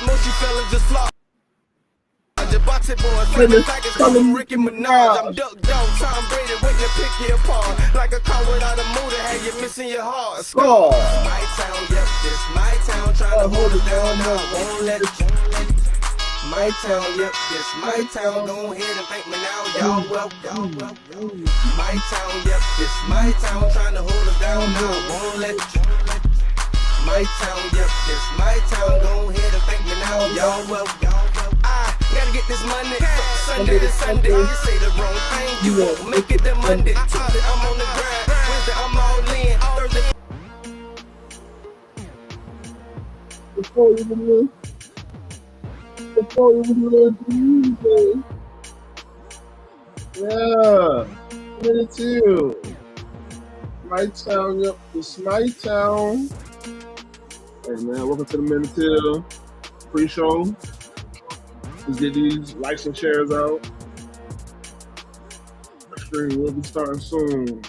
mushy fellas just flop. The boxing boys, flipping faggots, calling Ricky Minaj. I'm Duck Dog, Tom Brady, waiting to pick you apart. Like a car without a motor, have you missing your heart. Score. My town, yep, this my town, trying to hold it down now, won't let it. My town, yep, this my town, go ahead and thank me now, y'all welcome. My town, yep, this my town, trying to hold it down now, won't let it. My town, yep, this my town, go ahead and thank me now, y'all welcome. Gotta get this money. Sunday to Sunday, you say the wrong thing, you won't make it to Monday. Tuesday, I'm on the grind. Wednesday, I'm all in. Thursday. Before you Tuesday. Yeah. Keep It Teal. My town, yep, it's my town. Hey man, welcome to the Keep It Teal pre-show. Let's get these likes and shares out. Stream will be starting soon.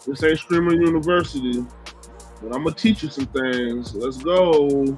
This ain't Streamer University, but I'm gonna teach you some things. Let's go.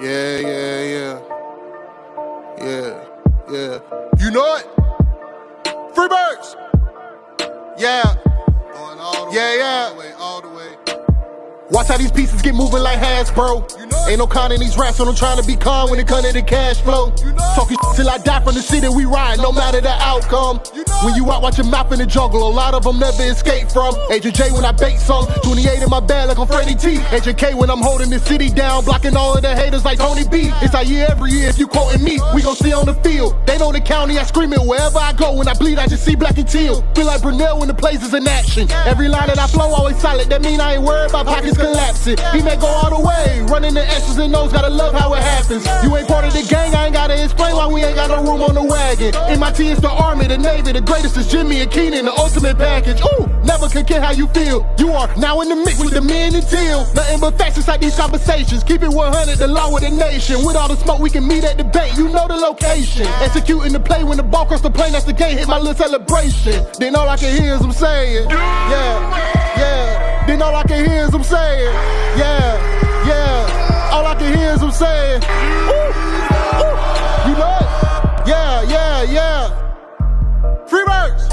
Yeah. You know it? Freebirds! Yeah. Going all the way, all the way. Watch how these pieces get moving like Hasbro. You know ain't no con in these raps, so I'm trying to be calm when it comes to the cash flow. You know talking till I die from the city we ride, no matter the outcome. You know when you out watch your mouth in the jungle, a lot of them never escape from. Agent J when I bait some, 28 in my bag like I'm Freddie T. Agent K when I'm holding the city down, blocking all of the haters like Tony B. It's our year every year, if you quoting me, we gon' see on the field. They know the county, I scream it wherever I go. When I bleed, I just see black and teal. Feel like Brunel when the plays is in action. Every line that I flow always solid, that mean I ain't worried about pockets collapsing. He may go all the way, running the S's and O's, gotta love how it happens. You ain't part of the gang, I ain't gotta explain why we ain't got no room on the wagon. MIT is the Army, the Navy, the greatest is Jimmy and Keenan, the ultimate package. Ooh, never can care how you feel. You are now in the mix with the men and teal. Nothing but facts inside these conversations. Keep it 100, the law of the nation. With all the smoke, we can meet at the bank. You know the location. Executing the play when the ball cross the plane, that's the game. Hit my little celebration. Then all I can hear is them saying, yeah. Then all I can hear is them saying, yeah. All I can hear is them saying, ooh. You know it? Yeah. Freebirds.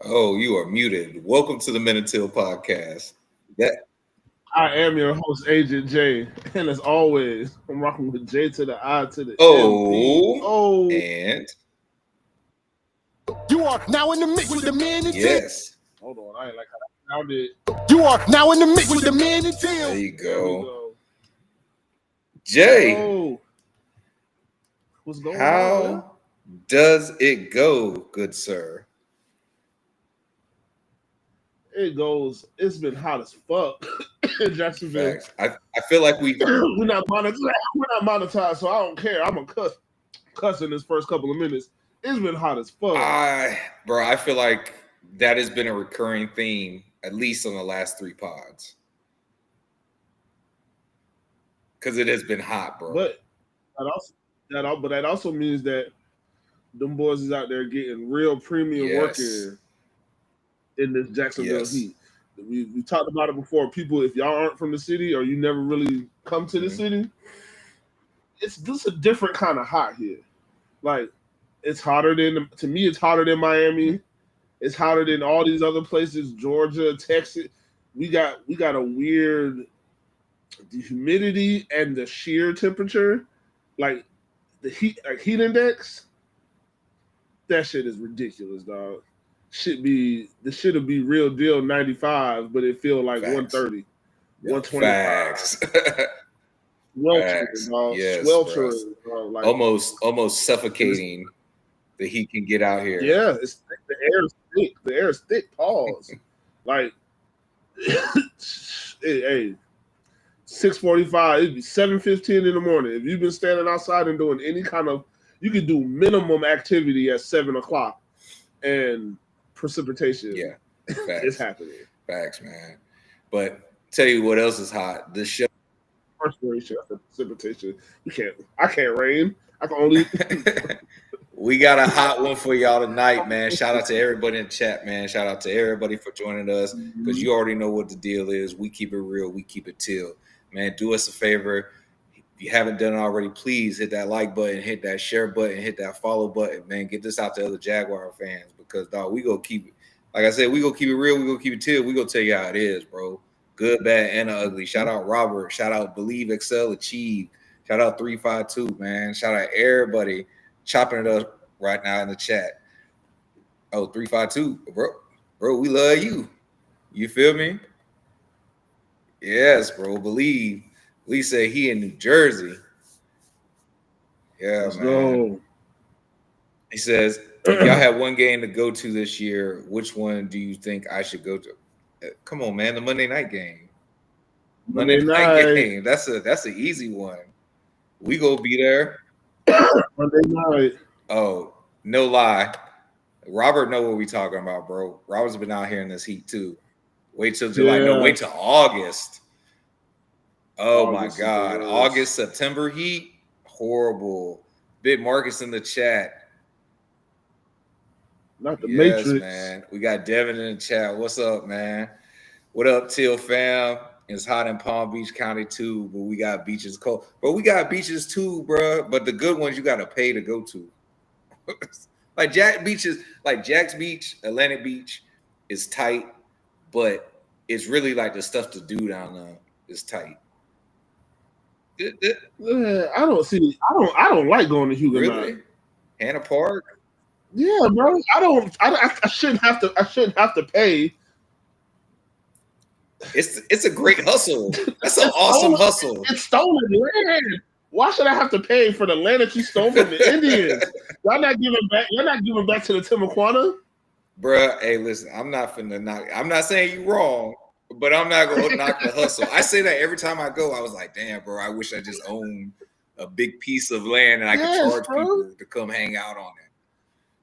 Oh, you are muted. Welcome to the Men and Till podcast. I am your host, Agent J, and as always, I'm rocking with J to the I to the Oh, and you are now in the mix with the men and yes. Hold on, I ain't like how I sounded. You are now in the mix with the men and teal. There you go. Jay, what's going on? How does it go, good sir? It goes. It's been hot as fuck in Jacksonville. Facts. I feel like we're not monetized, so I don't care. I'm gonna cuss in this first couple of minutes. It's been hot as fuck. I feel like that has been a recurring theme, at least on the last 3 pods. Because it has been hot, bro. But that also means that them boys is out there getting real premium work in this Jacksonville heat. We talked about it before. People, if y'all aren't from the city or you never really come to the city, it's just a different kind of hot here. Like, it's hotter than, to me, it's hotter than Miami. It's hotter than all these other places, Georgia, Texas. We got a weird, the humidity and the sheer temperature, like the heat index. That shit is ridiculous, dog. This should be real deal 95, but it feel like 130, 125. Facts. Sweltering, bro. Like, almost suffocating. The heat can get out here. Yeah, it's thick. The air is thick. The air is thick. Pause. Like, hey, 6:45. It'd be 7:15 in the morning. If you've been standing outside and doing any kind of, you could do minimum activity at 7:00, and precipitation. Yeah, is happening. Facts, man. But tell you what else is hot. This show. Perspiration after precipitation. I can't rain. I can only. We got a hot one for y'all tonight, man. Shout out to everybody in the chat, man. Shout out to everybody for joining us, because you already know what the deal is. We keep it real. We keep it till. Man, do us a favor. If you haven't done it already, please hit that like button, hit that share button, hit that follow button, man. Get this out to other Jaguar fans, because, dog, we go keep it. Like I said, we go keep it real. We go keep it till. We go tell you how it is, bro. Good, bad, and ugly. Shout out Robert. Shout out Believe, Excel, Achieve. Shout out 352, man. Shout out everybody chopping it up right now in the chat. Oh, 352, bro, we love you. You feel me? Yes, bro. Believe. Lee said he in New Jersey. Yeah, Let's man. Go. He says, if y'all have one game to go to this year, which one do you think I should go to? Come on, man. The Monday night game. Monday night game. That's an easy one. We go be there. Monday night. Oh, no lie. Robert know what we talking about, bro. Robert's been out here in this heat too. Wait till July. No, wait till August. Oh August my God. August, September heat. Horrible. Big Marcus in the chat. Not the Yes, Matrix. man. We got Devin in the chat. What's up, man? What up, Teal fam? It's hot in Palm Beach County too, but we got beaches cold. But we got beaches too, bro. But the good ones you got to pay to go to. Like Jack's Beach, Atlantic Beach is tight, but it's really like the stuff to do down there is tight. I don't like going to Huguenot. Really? Hannah Park? Yeah, bro. I shouldn't have to pay. It's a great hustle. That's an awesome hustle. It's stolen land. Why should I have to pay for the land that you stole from the Indians? Y'all not giving back. You're not giving back to the Timuquana, Bruh, hey, listen, I'm not saying you wrong, but I'm not gonna knock the hustle. I say that every time I go. I was like, damn, bro, I wish I just owned a big piece of land and I could charge people to come hang out on it.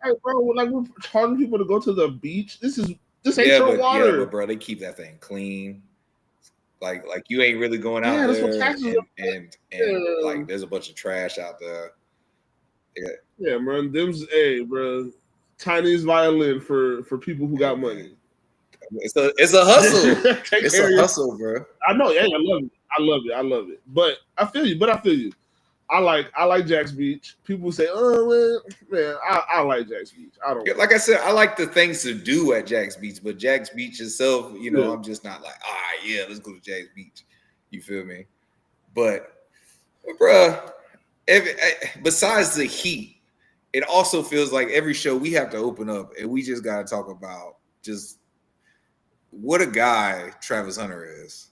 Hey, bro, like we're charging people to go to the beach. This ain't your water. Yeah, but bro, they keep that thing clean. Like you ain't really going out there and like there's a bunch of trash out there. Yeah, man. Bro. Chinese violin for people who got money. It's a hustle. It's a hustle, bro. I know. Yeah, I love it. But I feel you. I like Jack's Beach. People say, "Oh man, I like Jack's Beach." I don't. Like I said, I like the things to do at Jack's Beach, but Jack's Beach itself, I'm just not like, let's go to Jack's Beach. You feel me? But bruh, besides the heat, it also feels like every show we have to open up and we just got to talk about just what a guy Travis Hunter is.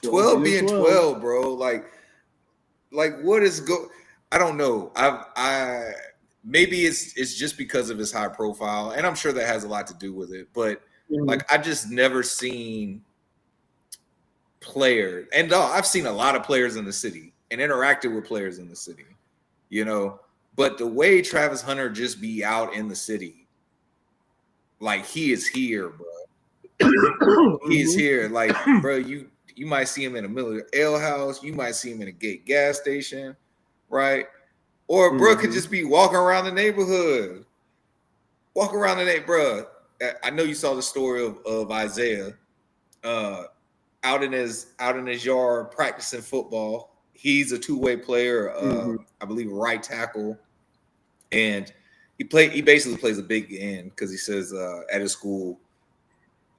12 being 12, bro. Like what is I don't know. I maybe it's just because of his high profile, and I'm sure that has a lot to do with it. But like I just never seen players, and I've seen a lot of players in the city and interacted with players in the city, But the way Travis Hunter just be out in the city, like he is here, bro. He is here. Like, bro, you might see him in a Miller Ale House. You might see him in a Gate gas station, right? Or bro could just be walking around the neighborhood. Bro. I know you saw the story of Isaiah out in his yard practicing football. He's a two-way player, I believe right tackle. And he basically plays a big end because he says at his school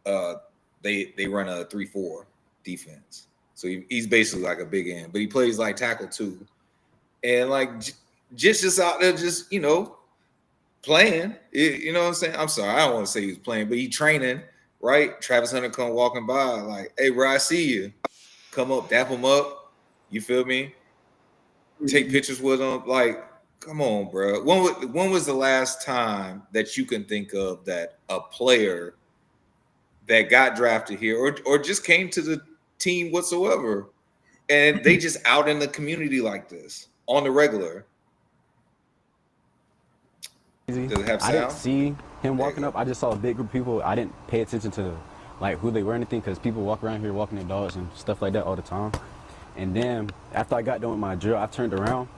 they run a 3-4 defense. So he's basically like a big end, but he plays like tackle too. And like just out there just, playing. You know what I'm saying? I'm sorry, I don't want to say he was playing, but he training, right? Travis Hunter come walking by like, hey bro, I see you. Come up, dap him up. You feel me? Take pictures with him. Like, come on, bro. When was the last time that you can think of that a player that got drafted here or just came to the team whatsoever and they just out in the community like this on the regular? Does it have sound? I didn't see him walking up. I just saw a big group of people. I didn't pay attention to like who they were or anything because people walk around here walking their dogs and stuff like that all the time. And then after I got done with my drill, I turned around.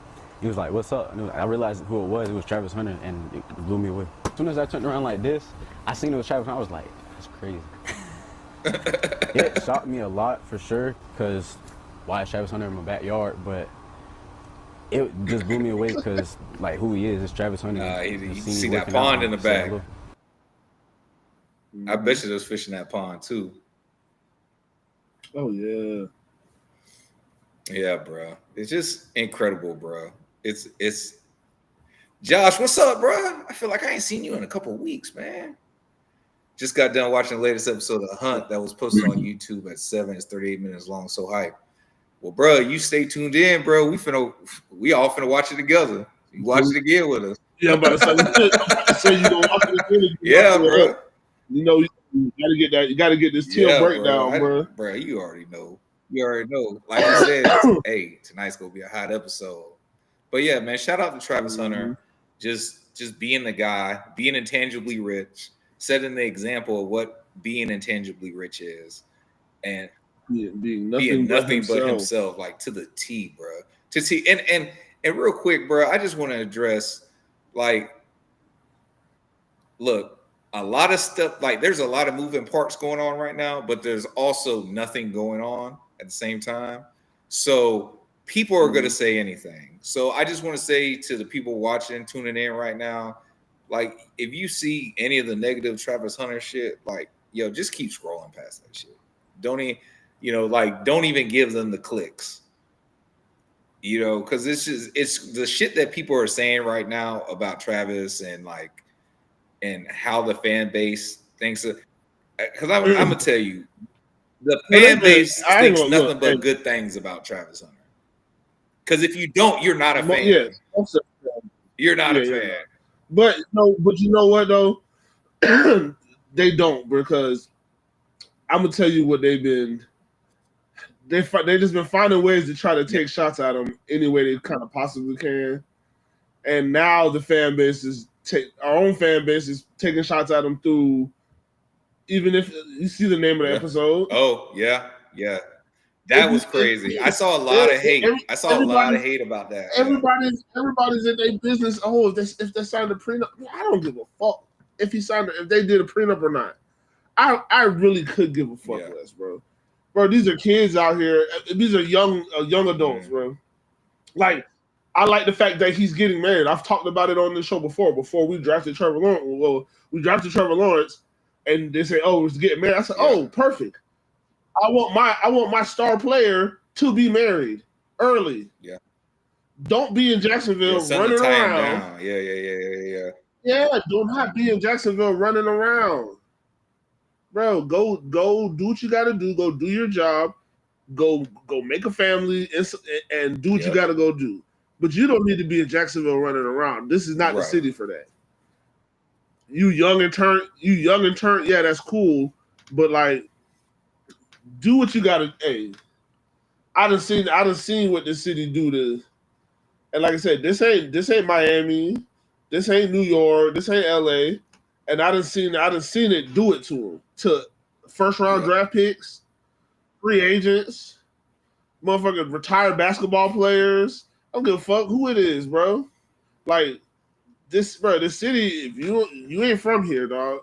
He was like, "What's up?" And I realized who it was. It was Travis Hunter, and it blew me away. As soon as I turned around like this, I seen it was Travis Hunter. I was like, "That's crazy." It shocked me a lot for sure because why is Travis Hunter in my backyard? But it just blew me away because like who he is Travis Hunter. You see that pond in the back. I bet you there's fish in that pond too. Oh yeah. Yeah, bro. It's just incredible, bro. It's Josh, what's up, bro? I feel like I ain't seen you in a couple of weeks, man. Just got done watching the latest episode of The Hunt that was posted on YouTube at 7. It's 38 minutes long. So hype. Well, bro, you stay tuned in, bro. We all finna watch it together. You watch it again with us. Yeah, I'm about to say you gonna watch it again. Yeah, bro. You gotta get that. You gotta get this Teal breakdown, bro. Bro, you already know. Like I said, hey, tonight's gonna be a hot episode. But yeah, man, shout out to Travis Hunter. Just being the guy, being intangibly rich, setting the example of being intangibly rich is, and being nothing but himself. himself, like to the T, bro. To T. And real quick, bro, I just want to address, like, look, a lot of stuff, like there's a lot of moving parts going on right now, but there's also nothing going on at the same time. So people are going to say anything. So I just want to say to the people watching, tuning in right now, like, if you see any of the negative Travis Hunter shit, like, yo, just keep scrolling past that shit. Don't even, don't even give them the clicks. Because it's the shit that people are saying right now about Travis and how the fan base thinks. Because I'm gonna tell you, the fan base thinks nothing but good things about Travis Hunter. Because if you don't, you're not a fan. Yes, you're not a fan. But you know what though? They don't, because I'm gonna tell you what they've been. They just been finding ways to try to take shots at him any way they kind of possibly can, and now the fan base our own fan base is taking shots at him through. Even if you see the name of the episode. Oh yeah. That was crazy. I saw a lot of hate. I saw a lot of hate about that. Everybody's in their business. Oh, if they signed a prenup, I don't give a fuck if they did a prenup or not. I really could give a fuck less, bro. Bro, these are kids out here. These are young adults, bro. Like, I like the fact that he's getting married. I've talked about it on this show before we drafted Trevor Lawrence. Well, we drafted Trevor Lawrence, and they say, "Oh, it's getting married." I said, "Oh, perfect. I want my star player to be married early. Yeah. Don't be in Jacksonville running around. Yeah. Yeah, do not be in Jacksonville running around. Bro, go do what you got to do. Go do your job. Go make a family and do what you got to go do. But you don't need to be in Jacksonville running around. This is not the city for that. You young and turn. Yeah, that's cool. But like, do what you got to. Hey, I done seen what this city do to. And like I said, this ain't Miami. This ain't New York. This ain't LA. And I done seen it do it to them. To first round draft picks, free agents, motherfucking retired basketball players. I don't give a fuck who it is, bro. Like this city, if you ain't from here, dog,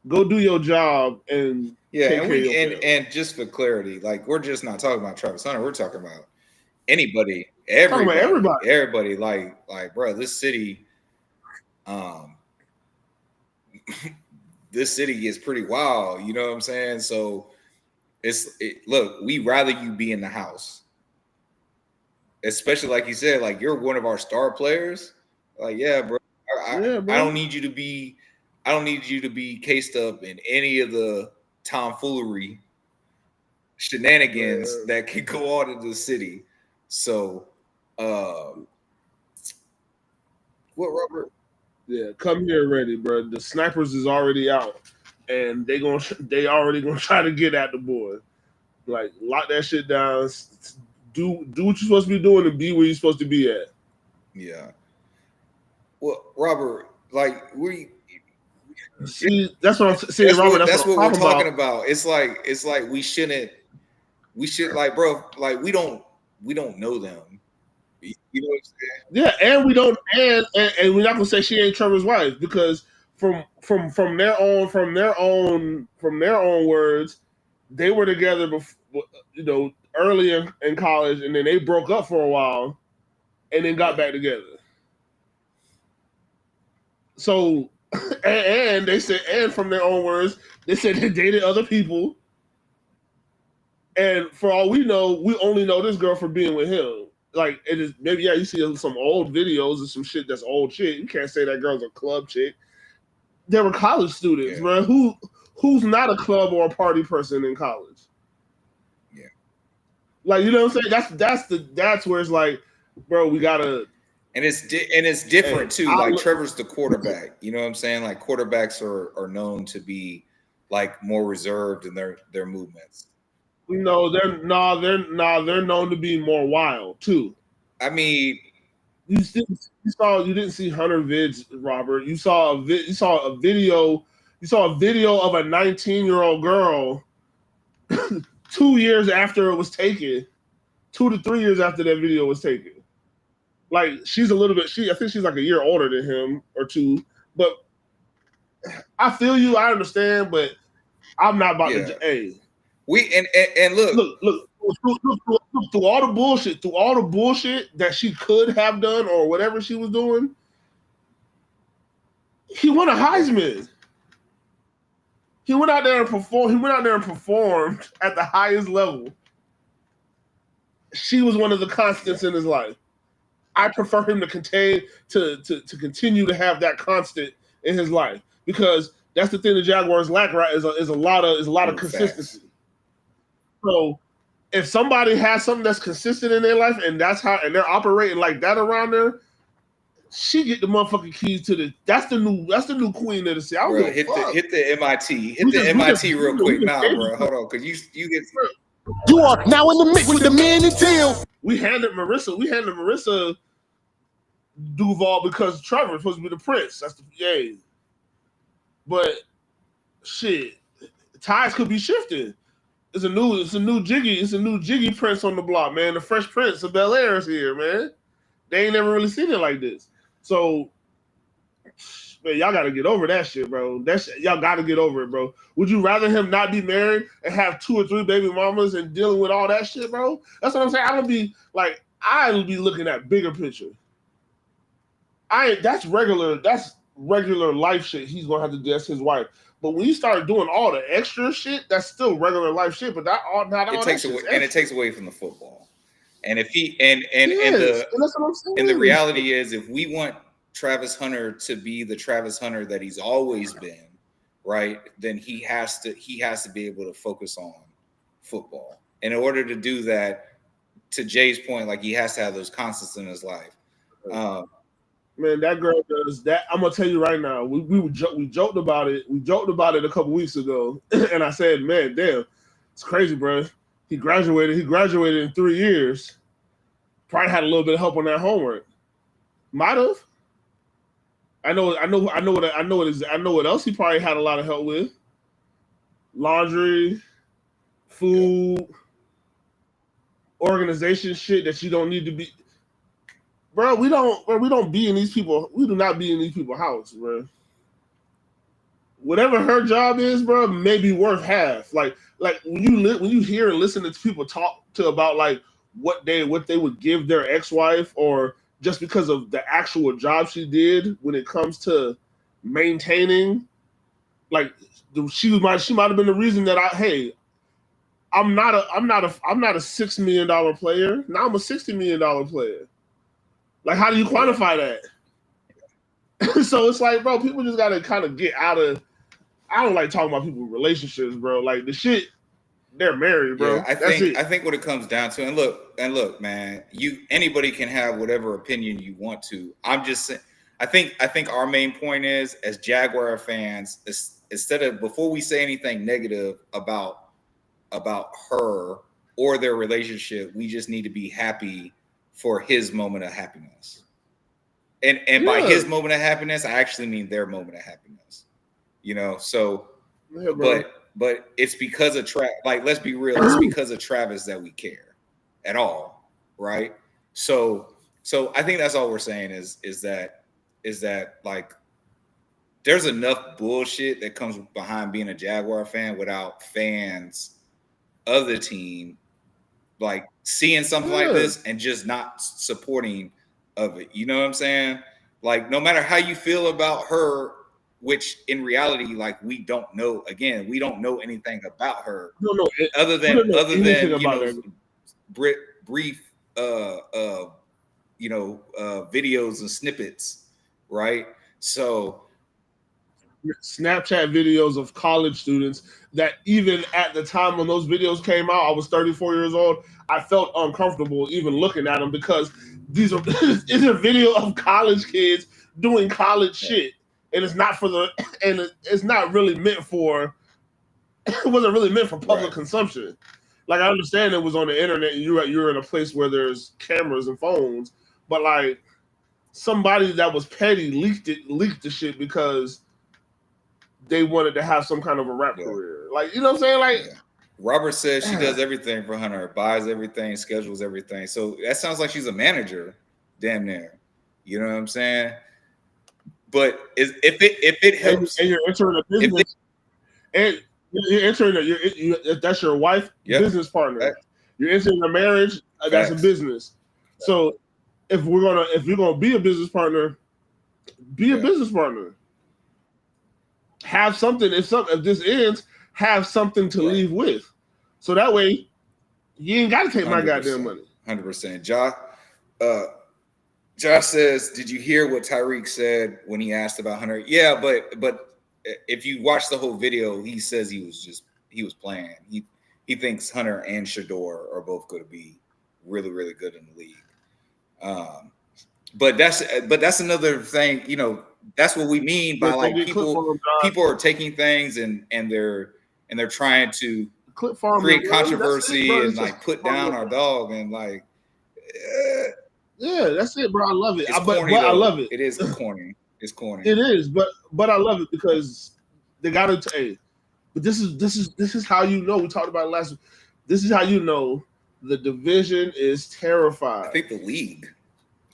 go do your job and and just for clarity, like, we're just not talking about Travis Hunter. We're talking about anybody, everybody. Like, bro, this city, this city is pretty wild. You know what I'm saying? So look, we rather you be in the house, especially like you said, like, you're one of our star players. Like, yeah, bro, I don't need you to be. I don't need you to be cased up in any of the tomfoolery shenanigans that can go on in the city. So, what, Robert? Yeah, come here ready, bro. The snipers is already out, and they already gonna try to get at the boy. Like, lock that shit down. Do what you're supposed to be doing and be where you're supposed to be at. Yeah. Well, Robert, like, see, that's what I'm saying, Robert. That's what we're talking about. It's like we should, like, bro, like, we don't know them. You know what I'm saying? Yeah, and we don't, and we're not gonna say she ain't Trevor's wife, because from their own words, they were together before, early in college, and then they broke up for a while, and then got back together. So, and they said, and from their own words, they said they dated other people, and for all we know, we only know this girl for being with him. Like, it is maybe you see some old videos of some shit that's old shit. You can't say that girl's a club chick. They were college students, bro. Who's not a club or a party person in college? Yeah, like, you know what I'm saying? That's where it's like, bro, we gotta. And it's different too. Like, Trevor's the quarterback. You know what I'm saying? Like, quarterbacks are known to be, like, more reserved in their movements. No, they're known to be more wild too. I mean, you didn't see Hunter vids, Robert. You saw a video You saw a video of a 19-year-old girl 2 years after it was taken, 2 to 3 years after that video was taken. Like she's a little bit. I think she's like a year older than him or two. But I feel you. I understand, but I'm not about to. Hey, we and look through all the bullshit that she could have done or whatever she was doing. He won a Heisman. He went out there and performed. He went out there and performed at the highest level. She was one of the constants in his life. I prefer him to continue to have that constant in his life because that's the thing the Jaguars lack, right? Is a lot of consistency. So if somebody has something that's consistent in their life and they're operating like that around there, she get the motherfucking keys to the. That's the new queen of the city. Bro, hit the MIT. Hit the MIT real quick. Nah, bro, hold on, because you get. You are now in the mix with the man in Teal. We handed Marissa Duval because Trevor's supposed to be the prince. That's the yay. But shit, ties could be shifted. It's a new jiggy prince on the block, man. The Fresh Prince of Bel Air is here, man. They ain't never really seen it like this. So, man, y'all gotta get over that shit, bro. Y'all gotta get over it, bro. Would you rather him not be married and have 2 or 3 baby mamas and dealing with all that shit, bro? That's what I'm saying. I'll be looking at bigger picture. That's regular life shit. He's gonna have to do. That's his wife. But when you start doing all the extra shit, that's still regular life shit. But it takes away from the football. And if the reality is, if we want Travis Hunter to be the Travis Hunter that he's always been, right? Then he has to be able to focus on football. And in order to do that, to Jay's point, like he has to have those constants in his life. Man, that girl does that. I'm gonna tell you right now. We joked about it. We joked about it a couple weeks ago, and I said, "Man, damn, it's crazy, bro. He graduated in 3 years. Probably had a little bit of help on that homework. Might have. I know what else he probably had a lot of help with. Laundry, food, organization shit that you don't need to be." Bro, we don't be in these people. We do not be in these people's house, bro. Whatever her job is, bro, may be worth half. Like when you hear and listen to people talk about like what they would give their ex-wife, or just because of the actual job she did when it comes to maintaining, like she might have been the reason that I'm not a $6 million player. Now I'm a $60 million player. Like, how do you quantify that? So it's like, bro, people just gotta kind of get out of. I don't like talking about people's relationships, bro. Like the shit, they're married, bro. Yeah, I think what it comes down to, and look, man, anybody can have whatever opinion you want to. I'm just saying. I think our main point is, as Jaguar fans, instead of, before we say anything negative about her or their relationship, we just need to be happy for his moment of happiness. And by his moment of happiness, I actually mean their moment of happiness. You know, so but it's because of like, let's be real, it's because of Travis that we care at all, right? So I think that's all we're saying is that like there's enough bullshit that comes behind being a Jaguar fan without fans of the team like seeing something like this and just not supporting of it. You know what I'm saying? Like, no matter how you feel about her, which in reality, like, we don't know. Again, we don't know anything about her other than you know, brief videos and snippets, right? So Snapchat videos of college students that, even at the time when those videos came out, I was 34 years old. I felt uncomfortable even looking at them, because these are it's a video of college kids doing college shit, and it's not it's not really meant for. It wasn't really meant for public consumption. Like, I understand it was on the internet and you're in a place where there's cameras and phones, but like, somebody that was petty leaked the shit because they wanted to have some kind of a rap career. Like, you know what I'm saying? Like, Robert says she does everything for Hunter, buys everything, schedules everything. So that sounds like she's a manager, damn near. You know what I'm saying? But if it helps, and you're entering a business, and you're entering that's your wife, business partner. You're entering a marriage, that's a business. So if you're gonna be a business partner, be a business partner. Have something. If this ends, have something to leave with. So that way, you ain't got to take my goddamn money. 100%. Josh says, did you hear what Tyreek said when he asked about Hunter? Yeah, but if you watch the whole video, he says he was playing. He thinks Hunter and Shador are both going to be really, really good in the league. But that's another thing, you know, that's what we mean by like people are taking things and they're trying to create controversy and like put down our dog and like yeah, that's it, bro. I love it. But I love it. It is corny. It's corny. It is, but I love it because they got to. Hey, but this is how you know. We talked about it last week. This is how you know the division is terrified. I think the league.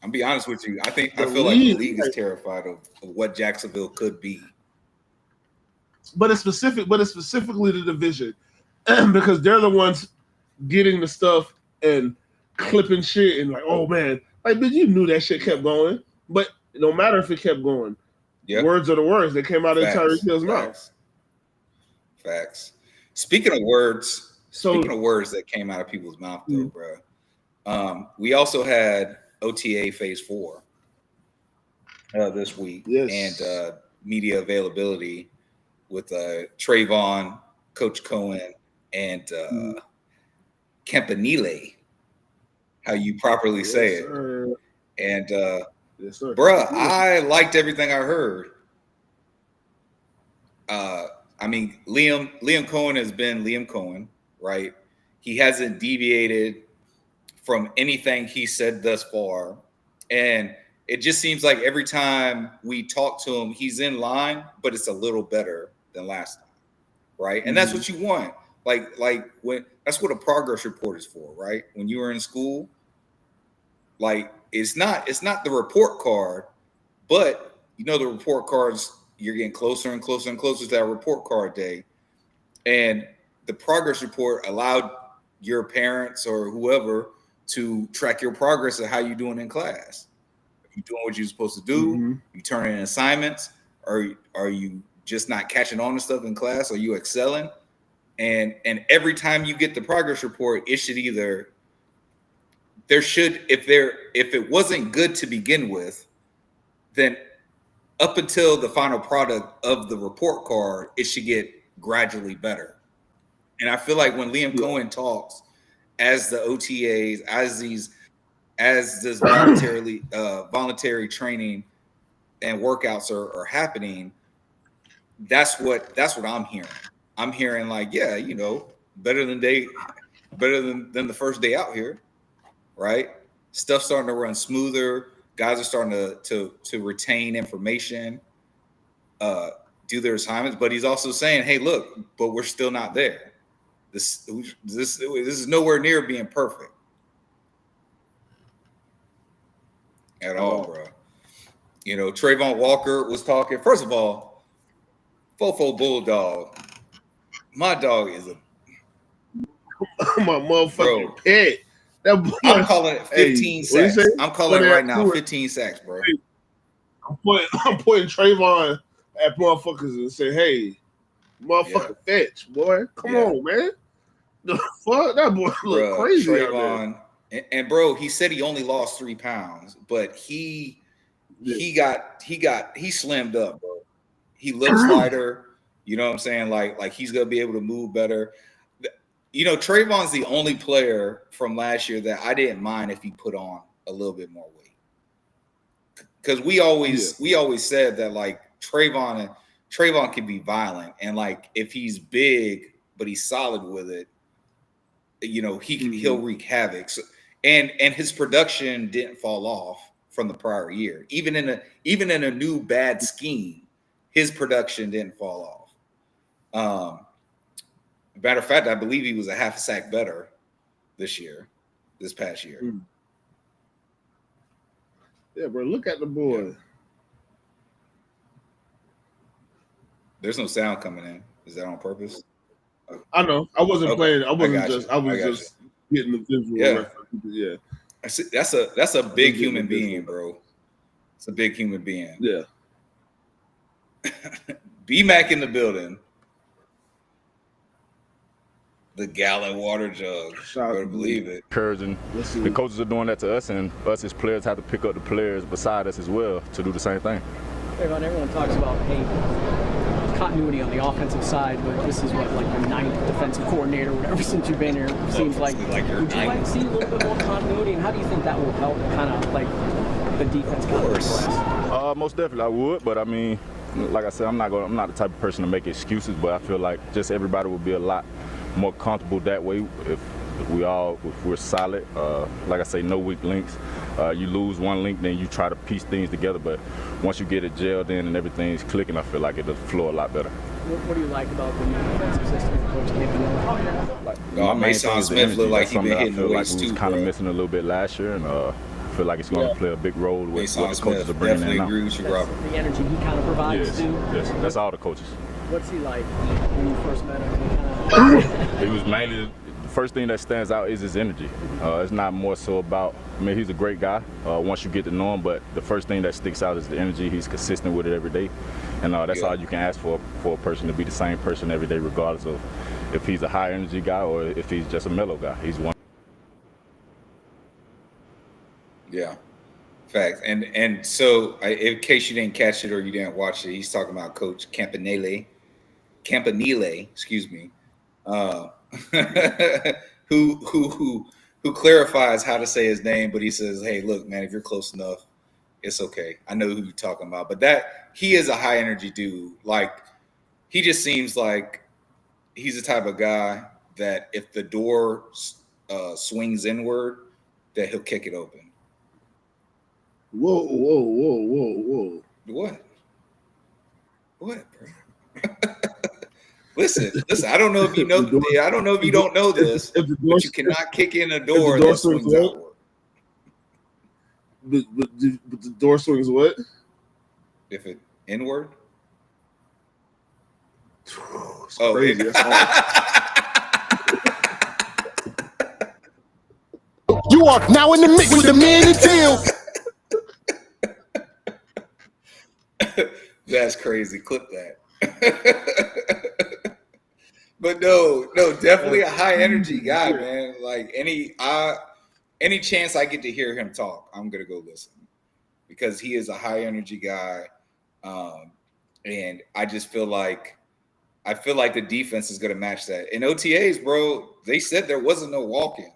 I'll be honest with you. I feel like the league is terrified of what Jacksonville could be. But it's specifically the division because they're the ones getting the stuff and clipping shit and like, oh man, like, but you knew that shit kept going. But no matter if it kept going, words are the words that came out of Tyreek Hill's mouth. Facts. Speaking of words that came out of people's mouth, though, bro. We also had OTA Phase 4 this week, and media availability with Trayvon, Coach Cohen, and Campanile, how you properly say it. And bruh, I liked everything I heard. I mean, Liam Cohen has been Liam Cohen, right? He hasn't deviated from anything he said thus far. And it just seems like every time we talk to him, he's in line, but it's a little better than last time, right? And that's what you want. Like when that's what a progress report is for, right? When you were in school, like it's not the report card, but you know the report cards, you're getting closer and closer and closer to that report card day. And the progress report allowed your parents or whoever to track your progress of how you're doing in class. Are you doing what you're supposed to do? You turning in assignments? Are you just not catching on to stuff in class? Are you excelling? And every time you get the progress report, it should either if it wasn't good to begin with, then up until the final product of the report card, it should get gradually better. And I feel like when Liam Cohen talks as the OTAs, as this voluntary training and workouts are happening, that's what I'm hearing. I'm hearing like, yeah, you know, better than the first day out here, right? Stuff's starting to run smoother. Guys are starting to retain information, do their assignments. But he's also saying, hey, look, but we're still not there. This is nowhere near being perfect at all, bro. You know, Trayvon Walker was talking. First of all, Fofo Bulldog, my dog is my motherfucking pet. I'm calling it 15 sacks. I'm calling it right now 15 sacks, bro. I'm putting Trayvon at motherfuckers and say, hey, motherfucker, fetch, boy. Come on, man. The fuck? That boy look crazy Trayvon, out there. And bro, he said he only lost 3 pounds, but he slimmed up, bro. He looks lighter. You know what I'm saying? Like he's gonna be able to move better. You know, Trayvon's the only player from last year that I didn't mind if he put on a little bit more weight. Because we always said that like Trayvon can be violent, and like if he's big but he's solid with it, you know, he'll wreak havoc. So, and his production didn't fall off from the prior year. Even in a new bad scheme, his production didn't fall off. Matter of fact, I believe he was a half a sack better this past year. Yeah, bro. Look at the boy. Yeah. There's no sound coming in. Is that on purpose? I know. I wasn't playing. I was you. just getting the visual reference. Yeah. That's a big human being, bro. It's a big human being. Yeah. B-Mac in the building. The gallon water jug. Better believe it. Encouraging. The coaches are doing that to us, and us as players have to pick up the players beside us as well to do the same thing. Everyone talks about continuity on the offensive side, but this is what, like the 9th defensive coordinator, whatever, since you've been here. Seems like would you like to see a little bit more continuity, and how do you think that will help kind of like the defense kind of progress? Most definitely I would, but I mean, like I said, I'm not the type of person to make excuses, but I feel like just everybody would be a lot more comfortable that way if we're solid. Like I say, no weak links. You lose one link, then you try to piece things together, but once you get it gelled in and everything's clicking, I feel like it'll flow a lot better. What do you like about the new defensive system Coach Kiffin? Mason Smith looked like he been hitting the weights too. Kind of missing a little bit last year, and I feel like it's going to play a big role with what the coaches are bringing in now. Agree with you, Robert. The energy he kind of provides too. Yes, that's all the coaches. What's he like when you first met him? He was mainly, the first thing that stands out is his energy. It's not more so about, I mean, he's a great guy once you get to know him, but the first thing that sticks out is the energy. He's consistent with it every day. And that's all you can ask for a person to be the same person every day, regardless of if he's a high energy guy or if he's just a mellow guy. He's one. Yeah, facts. And so, in case you didn't catch it or you didn't watch it, he's talking about Coach Campanile, excuse me, who clarifies how to say his name, but he says, "Hey, look, man, if you're close enough, it's okay. I know who you're talking about." But that he is a high energy dude. Like, he just seems like he's the type of guy that if the door swings inward, that he'll kick it open. Whoa. What, bro? Listen. I don't know if you know. I don't know if you don't know this, but you cannot kick in a door that swings outward. But the door swings what? If it inward. It's crazy. You are now in the mix with the man and Teal. That's crazy. Clip that. But no, definitely a high energy guy, man. Like any chance I get to hear him talk, I'm gonna go listen because he is a high energy guy, and I just feel like the defense is gonna match that. In OTAs, bro, they said there wasn't no walking.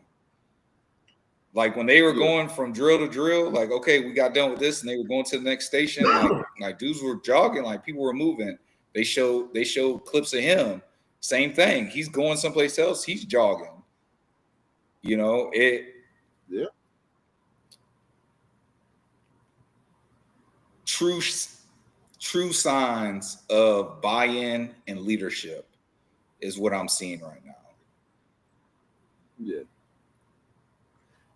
Like when they were going from drill to drill, like, okay, we got done with this, and they were going to the next station. Like dudes were jogging, like people were moving. They showed clips of him. Same thing. He's going someplace else. He's jogging. You know it. Yeah. True signs of buy-in and leadership is what I'm seeing right now. Yeah.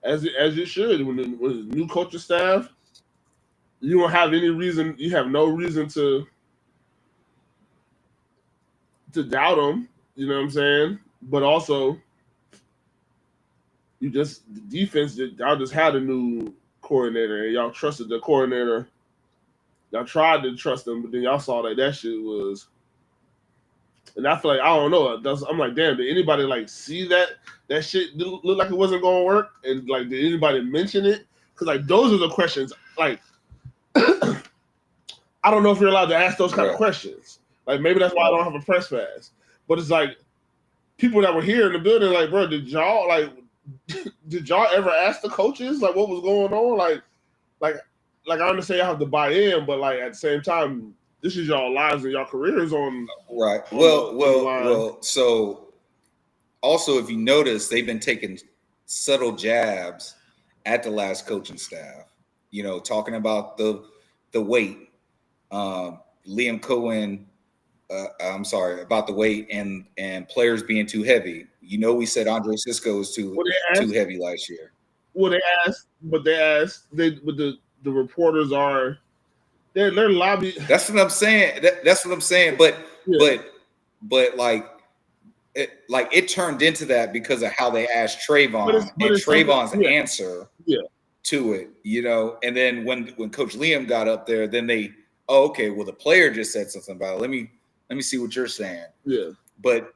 As it should. When the new coaching staff, you don't have any reason. You have no reason to doubt them. You know what I'm saying? But also, the defense. Y'all just had a new coordinator, and y'all trusted the coordinator. Y'all tried to trust him, but then y'all saw that shit was. And I feel like, I don't know. I'm like, damn, did anybody like see that shit look like it wasn't going to work? And like, did anybody mention it? Because like, those are the questions. Like, I don't know if you're allowed to ask those kind of questions. Like, maybe that's why I don't have a press pass. But it's like, people that were here in the building, like, bro, did y'all ever ask the coaches like what was going on? Like I understand y'all have to buy in, but like at the same time, this is y'all lives and y'all careers on right. Well. So also, if you notice, they've been taking subtle jabs at the last coaching staff. You know, talking about the weight. Liam Cohen. I'm sorry about the weight and players being too heavy. You know, we said Andre Cisco was too heavy last year. Well, they asked. The reporters are they're lobbying. That's what I'm saying. That's what I'm saying. But like it turned into that because of how they asked Trayvon and Trayvon's answer to it, you know. And then when Coach Liam got up there, then they, okay, well, the player just said something about it. Let me see what you're saying. Yeah. But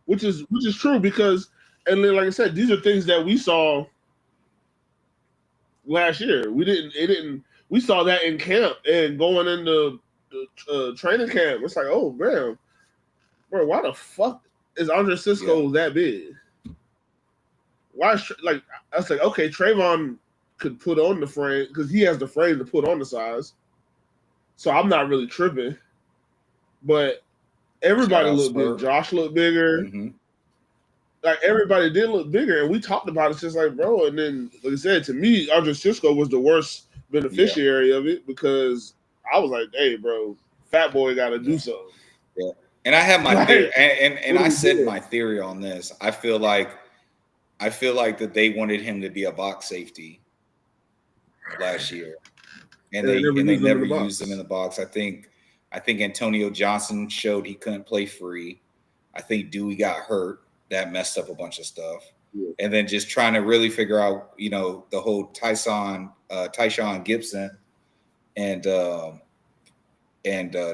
which is true because, and then like I said, these are things that we saw last year. We saw that in camp and going into the training camp. It's like, oh man, bro, why the fuck is Andre Cisco that big? Why? Like, I was like, okay, Trayvon could put on the frame because he has the frame to put on the size. So I'm not really tripping. But everybody looked big. Josh looked bigger. Mm-hmm. Like, everybody did look bigger. And we talked about it. It's just like, bro. And then, like I said, to me, Andre Cisco was the worst beneficiary of it because I was like, hey, bro, fat boy got to do something. Yeah. And I have my theory, and I said my theory on this. I feel like that they wanted him to be a box safety last year, and they never used him in the box. I think Antonio Johnson showed he couldn't play free. I think Dewey got hurt. That messed up a bunch of stuff. Yeah. And then just trying to really figure out, you know, the whole Tyshawn Gibson and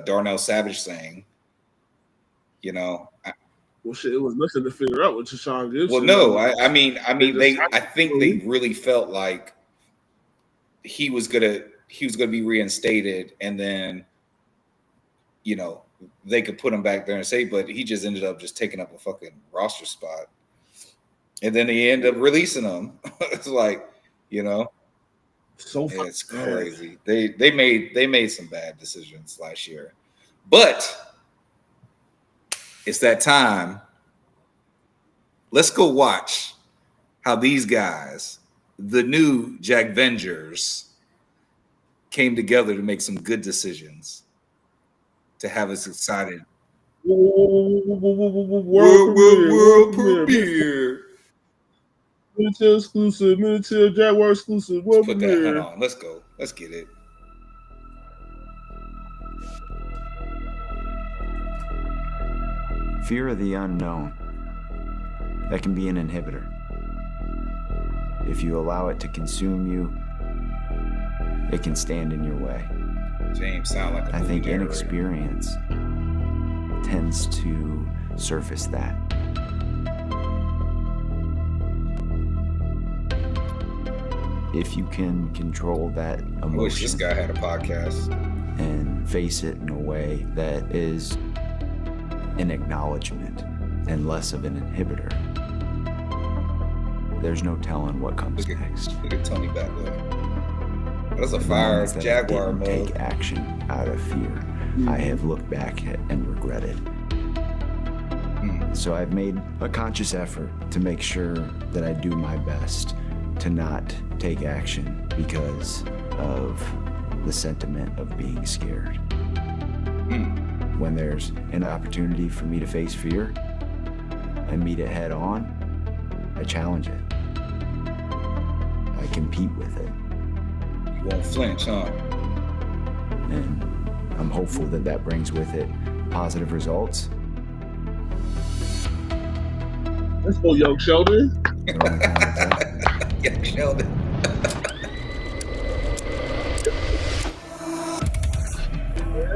Darnell Savage thing. You know, well, shit, it was nothing to figure out with Tyshawn Gibson. Well, no, I mean, I think they really felt like he was gonna be reinstated, and then, you know, they could put him back there and say, but he just ended up just taking up a fucking roster spot, and then they end up releasing him. It's like, you know, it's crazy. They made some bad decisions last year, but. It's that time. Let's go watch how these guys, the new Jack Vengers, came together to make some good decisions to have us excited. World premiere. Minute exclusive. Minute Jaguar exclusive. World premiere. Put that on. Let's go. Let's get it. Fear of the unknown. That can be an inhibitor. If you allow it to consume you, it can stand in your way. James sound like I think inexperience tends to surface that. If you can control that emotion, I wish this guy had a podcast, and face it in a way that is an acknowledgement and less of an inhibitor, there's no telling what comes next. Look at Tony Batler. That's a fire Jaguar mode. Take action out of fear. I have looked back at and regretted. So I've made a conscious effort to make sure that I do my best to not take action because of the sentiment of being scared. When there's an opportunity for me to face fear and meet it head on, I challenge it. I compete with it. You won't flinch, huh? And I'm hopeful that that brings with it positive results. Let's go, Young Sheldon. Young Sheldon.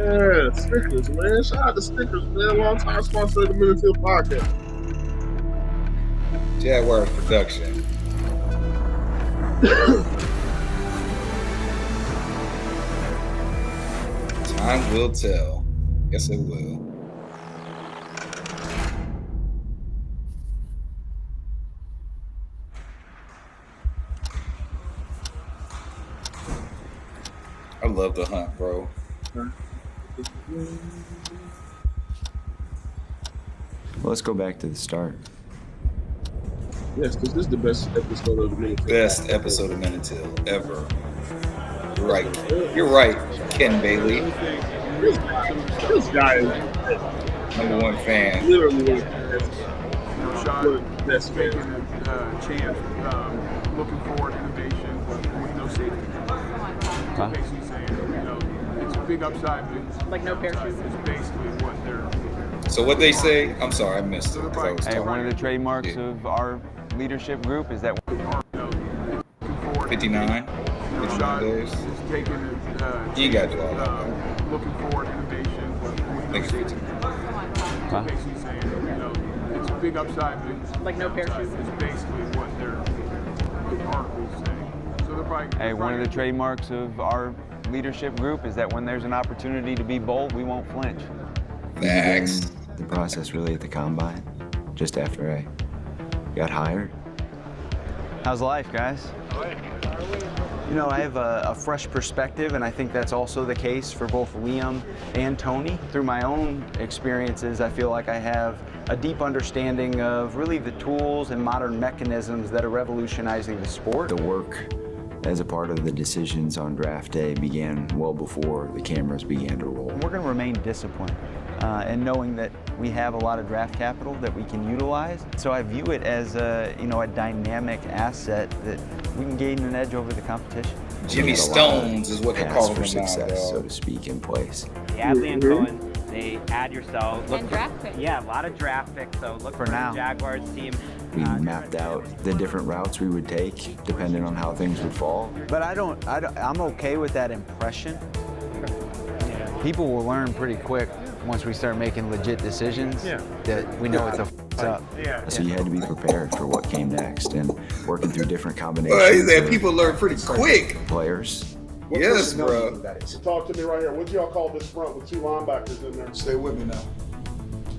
Yeah, Snickers, man. Shout out to Snickers, man. Long time sponsor of the Minute Teal podcast. Jaguar production. Time will tell. Yes, it will. I love the hunt, bro. Well, let's go back to the start. Yes, because this is the best episode of the Minute Teal. Best episode of Minute Teal ever. You're right. You're right, Ken Bailey. This guy is #1 fan. literally Shot, best making fan. a chance, looking forward innovation with no safety. Basically saying, it's a big upside, but Like no parachute. it's basically what they're. So what they say? I'm sorry, I missed it. 'Cause I was Hey, talking. one of the trademarks of our leadership group is that 59 Shot days. is taking a You got to do all that. looking forward innovation with no Think it's safety. 15. Basically saying, it's a big upside, but Like no parachute. it's basically what the articles say. So they're probably. hey, one of the trademarks of our leadership group is that when there's an opportunity to be bold, we won't flinch. Facts. The process really at the combine, just after I got hired. How's life, guys? You know, I have a fresh perspective, and I think that's also the case for both Liam and Tony. Through my own experiences, I feel like I have a deep understanding of really the tools and modern mechanisms that are revolutionizing the sport. The work as a part of the decisions on draft day began well before the cameras began to roll. We're going to remain disciplined and knowing that we have a lot of draft capital that we can utilize. So I view it as a dynamic asset that we can gain an edge over the competition. Jimmy Stones is what they're Paths calling for him now, success, so dog. to speak, in place. Adley and Cohen, they add yourself. And draft picks. Yeah, a lot of draft picks. So look for now. the Jaguars team. We mapped out the different routes we would take depending on how things would fall. But I'm okay with that impression. People will learn pretty quick once we start making legit decisions that we know it's a up. So you had to be prepared for what came next and working through different Well, he combinations said of people learn pretty quick. players. Yes, bro. Talk to me right here. What do y'all call this front with 2 linebackers in there? Stay with me now.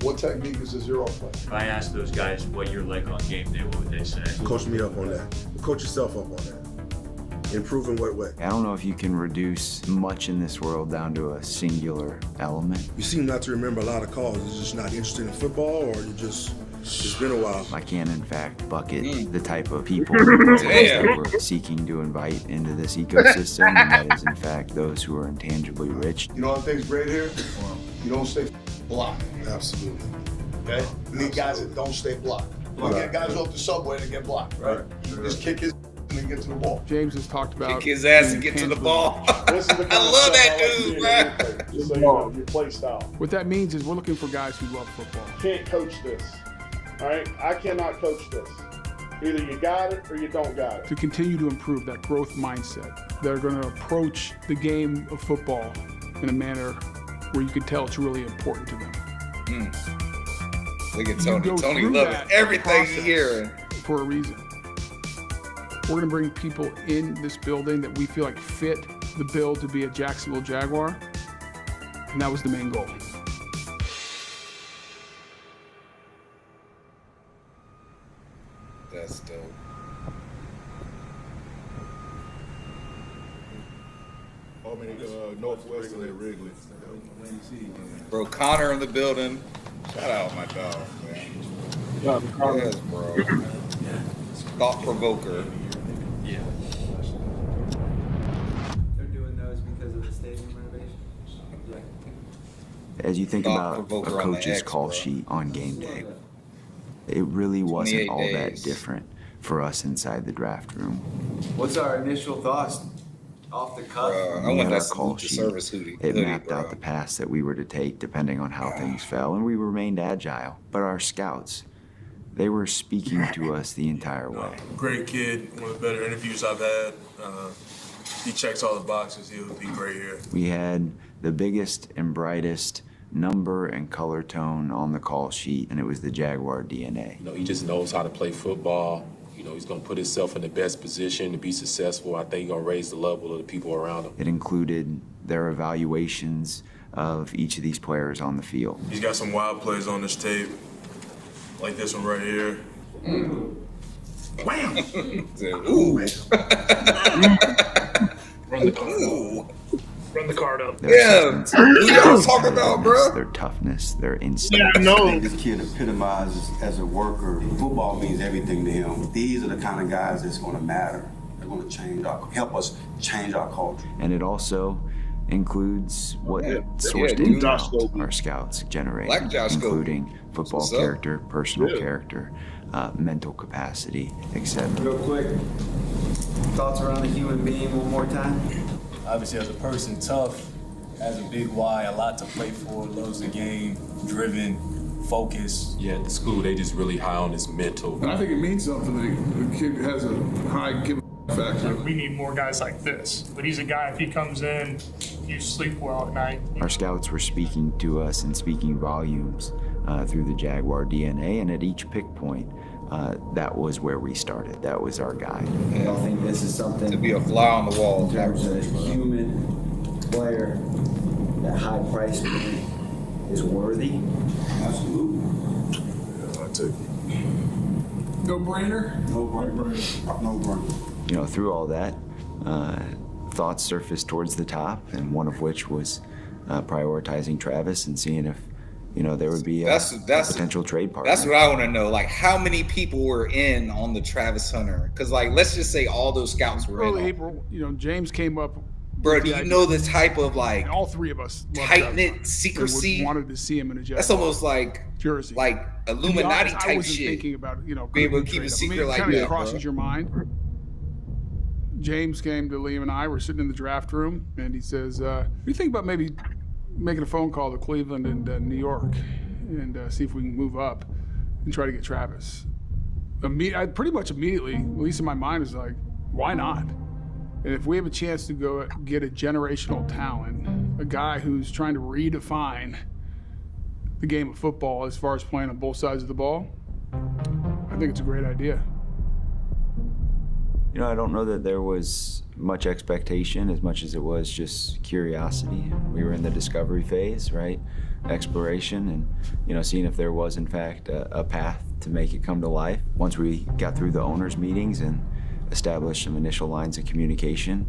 What technique is a zero play? If I ask those guys what you're like on game day, what would they say? Coach me up on that. Coach yourself up on that. Improve in what way? I don't know if you can reduce much in this world down to a singular element. You seem not to remember a lot of calls. You're just not interested in football, or it's been a while. I can, in fact, bucket the type of people Damn. that we're seeking to invite into this ecosystem, and that is, in fact, those who are intangibly rich. You know what I think's great here? You don't stay blocked. Absolutely. Okay? We need guys that don't stay blocked. You get guys off the subway that get blocked, right? You just kick his and then get to the ball. James has talked about Kick his ass and get to the ball. This is the kind I of love stuff that I like dude, seeing man. in your play, just so you know, your play style. What that means is we're looking for guys who love football. Can't coach this. All right? I cannot coach this. Either you got it or you don't got it. To continue to improve that growth mindset, they're going to approach the game of football in a manner where you can tell it's really important to them. Look at You Tony. go Tony through loving that everything he's process hearing. for a reason. We're going to bring people in this building that we feel like fit the bill to be a Jacksonville Jaguar, and that was the main goal. That's dope. Northwest and then Wrigley. Bro, Connor in the building. Shout out my dog, man. Yes, bro. Thought provoker. Yeah. They're doing those because of the stadium renovation. As you think Thought about a provoker on the coach's X, call bro. sheet on game day, it really wasn't 28 all that days. different for us inside the draft room. What's our initial thoughts off the cuff? I We want had our that call salute to sheet. service hoodie. It hoodie, mapped bro. out the paths that we were to take depending on how things fell, and we remained agile. But our scouts, they were speaking to us the entire way. Great kid, one of the better interviews I've had. He checks all the boxes. He'll be great here. We had the biggest and brightest number and color tone on the call sheet, and it was the Jaguar DNA. He just knows how to play football. He's going to put himself in the best position to be successful. I think he's going to raise the level of the people around him. It included their evaluations of each of these players on the field. He's got some wild plays on this tape, like this one right here. Wham! Ooh. Run the card up. Run the card up. Their Yeah. Who y'all talking about, bro? their toughness, their instinct. This kid epitomizes as a worker. Football means everything to him. These are the kind of guys that's going to matter. They're going to help us change our culture. And it also includes what source yeah, data Josh count Scobie. our scouts generate, Like Josh Scobie. including football What's up? character, personal Yeah. character, mental capacity, etc. Real quick, thoughts around the human being one more time? Obviously, as a person, tough, has a big why, a lot to play for, loves the game, driven, focused. Yeah, at the school, they just really high on his mental. And I think it means something that the kid has a high give a factor. We need more guys like this. But he's a guy, if he comes in, you sleep well at night. Our scouts were speaking to us and speaking volumes through the Jaguar DNA, and at each pick point, that was where we started. That was our guide. I don't think this is something To be a fly on the wall. in terms of human player that high price point is worthy. Absolutely. I take it. No brainer. No brainer. No brainer. You know, through all that, thoughts surfaced towards the top, and one of which was prioritizing Travis and seeing if, you know, there would be a potential trade partner. That's what I want to know. Like, how many people were in on the Travis Hunter? Because, like, let's just say all those scouts were Early in. April, you know, James came up. Bro, with do the you idea. know the type of, like, And all three of us loved tight Travis knit Hunter. secrecy? We wanted to see him in a Jaguar That's almost like jersey. like To be Illuminati honest, I type wasn't shit. thinking about, you know, Be able to could keep we a trade secret him? I mean, like it kind of that, crosses bro. your mind. James came to Liam and I. We're sitting in the draft room, and he says, "What do you think about maybe making a phone call to Cleveland and New York, and see if we can move up and try to get Travis?" I pretty much immediately, at least in my mind, was like, "Why not?" And if we have a chance to go get a generational talent, a guy who's trying to redefine the game of football as far as playing on both sides of the ball, I think it's a great idea. You know, I don't know that there was much expectation as much as it was just curiosity. We were in the discovery phase, right? Exploration and, you know, seeing if there was, in fact, a path to make it come to life. Once we got through the owners' meetings and established some initial lines of communication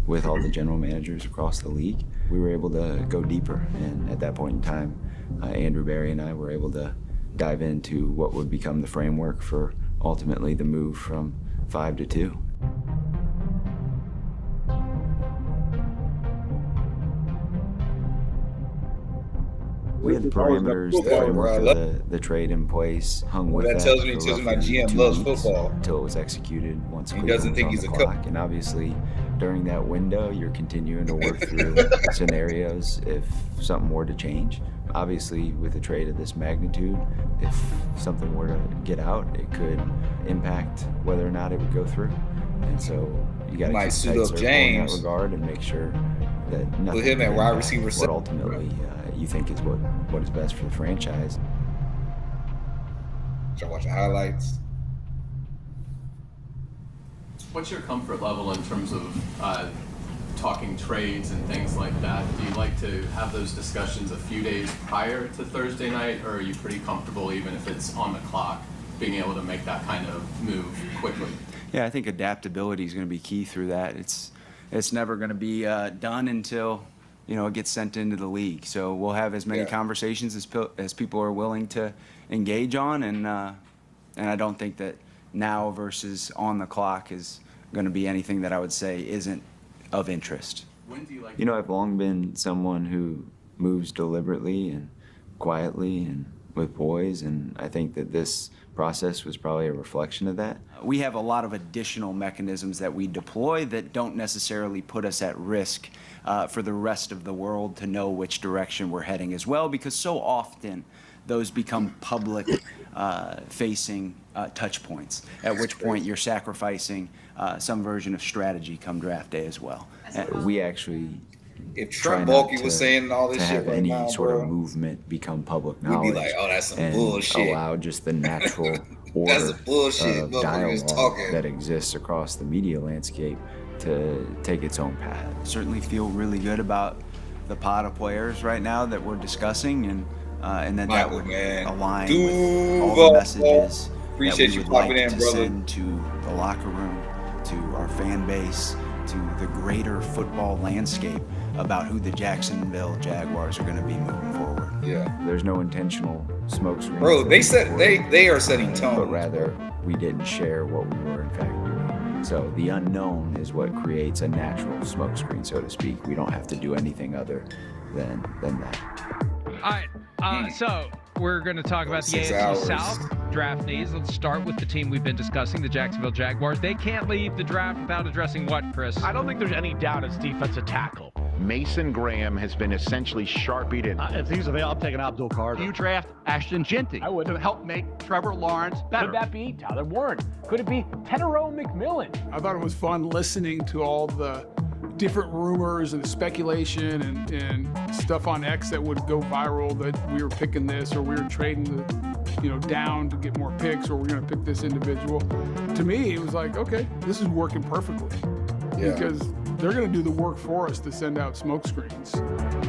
with all the general managers across the league, we were able to go deeper. And at that point in time, Andrew Berry and I were able to dive into what would become the framework for ultimately the move from 5 to 2. We had the parameters, the framework of the trade in place, hung with that that tells me for tells me my roughly GM 2 loves weeks football. until it was executed once He Cleveland doesn't was think on he's the a clock. And obviously, during that window, you're continuing to work through scenarios if something were to change. Obviously, with a trade of this magnitude, if something were to get out, it could impact whether or not it would go through. And so you got to Might keep suit tight up circle James. in that regard and make sure that nothing him at could wide impact receiver what seven. ultimately you think is what is best for the franchise. Should I watch the highlights? What's your comfort level in terms of talking trades and things like that? Do you like to have those discussions a few days prior to Thursday night, or are you pretty comfortable even if it's on the clock, being able to make that kind of move quickly? Yeah, I think adaptability is going to be key through that. It's never going to be done until, you know, it gets sent into the league. So we'll have as many conversations as people are willing to engage on, and I don't think that now versus on the clock is going to be anything that I would say isn't of interest. When do you like? You know, I've long been someone who moves deliberately and quietly and with poise, and I think that this process was probably a reflection of that. We have a lot of additional mechanisms that we deploy that don't necessarily put us at risk for the rest of the world to know which direction we're heading as well, because so often those become public facing touch points, at which point you're sacrificing some version of strategy come draft day as well. We actually If try Trump not Balky was to- saying all this to shit have right any now, sort bro, of movement become public we'd be knowledge, like, oh, that's some and bullshit. allow just the natural That's order the bullshit of motherfuckers dialogue talking. that exists across the media landscape to take its own path. Certainly feel really good about the pot of players right now that we're discussing, and then that would align with all Duval, the messages appreciate that we you would like popping in, to brother. send to the locker room, to our fan base, to the greater football landscape about who the Jacksonville Jaguars are going to be moving forward. Yeah. There's no intentional smoke screen. Bro, they said they are setting tone. But rather, we didn't share what we were in fact doing. So the unknown is what creates a natural smokescreen, so to speak. We don't have to do anything other than that. All right, so we're going to talk about the 6 AFC hours. South draft needs. Let's start with the team we've been discussing, the Jacksonville Jaguars. They can't leave the draft without addressing what, Chris? I don't think there's any doubt it's defensive tackle. Mason Graham has been essentially sharpied in. If he's available, I'm taking Abdul Carter. You draft Ashton Genty. I would to help make Trevor Lawrence better. Could that be Tyler Warren? Could it be Tedero McMillan? I thought it was fun listening to all the different rumors and speculation and stuff on X that would go viral, that we were picking this or we were trading down to get more picks, or we're going to pick this individual. To me, it was like, okay, this is working perfectly. Yeah. Because they're going to do the work for us to send out smoke screens.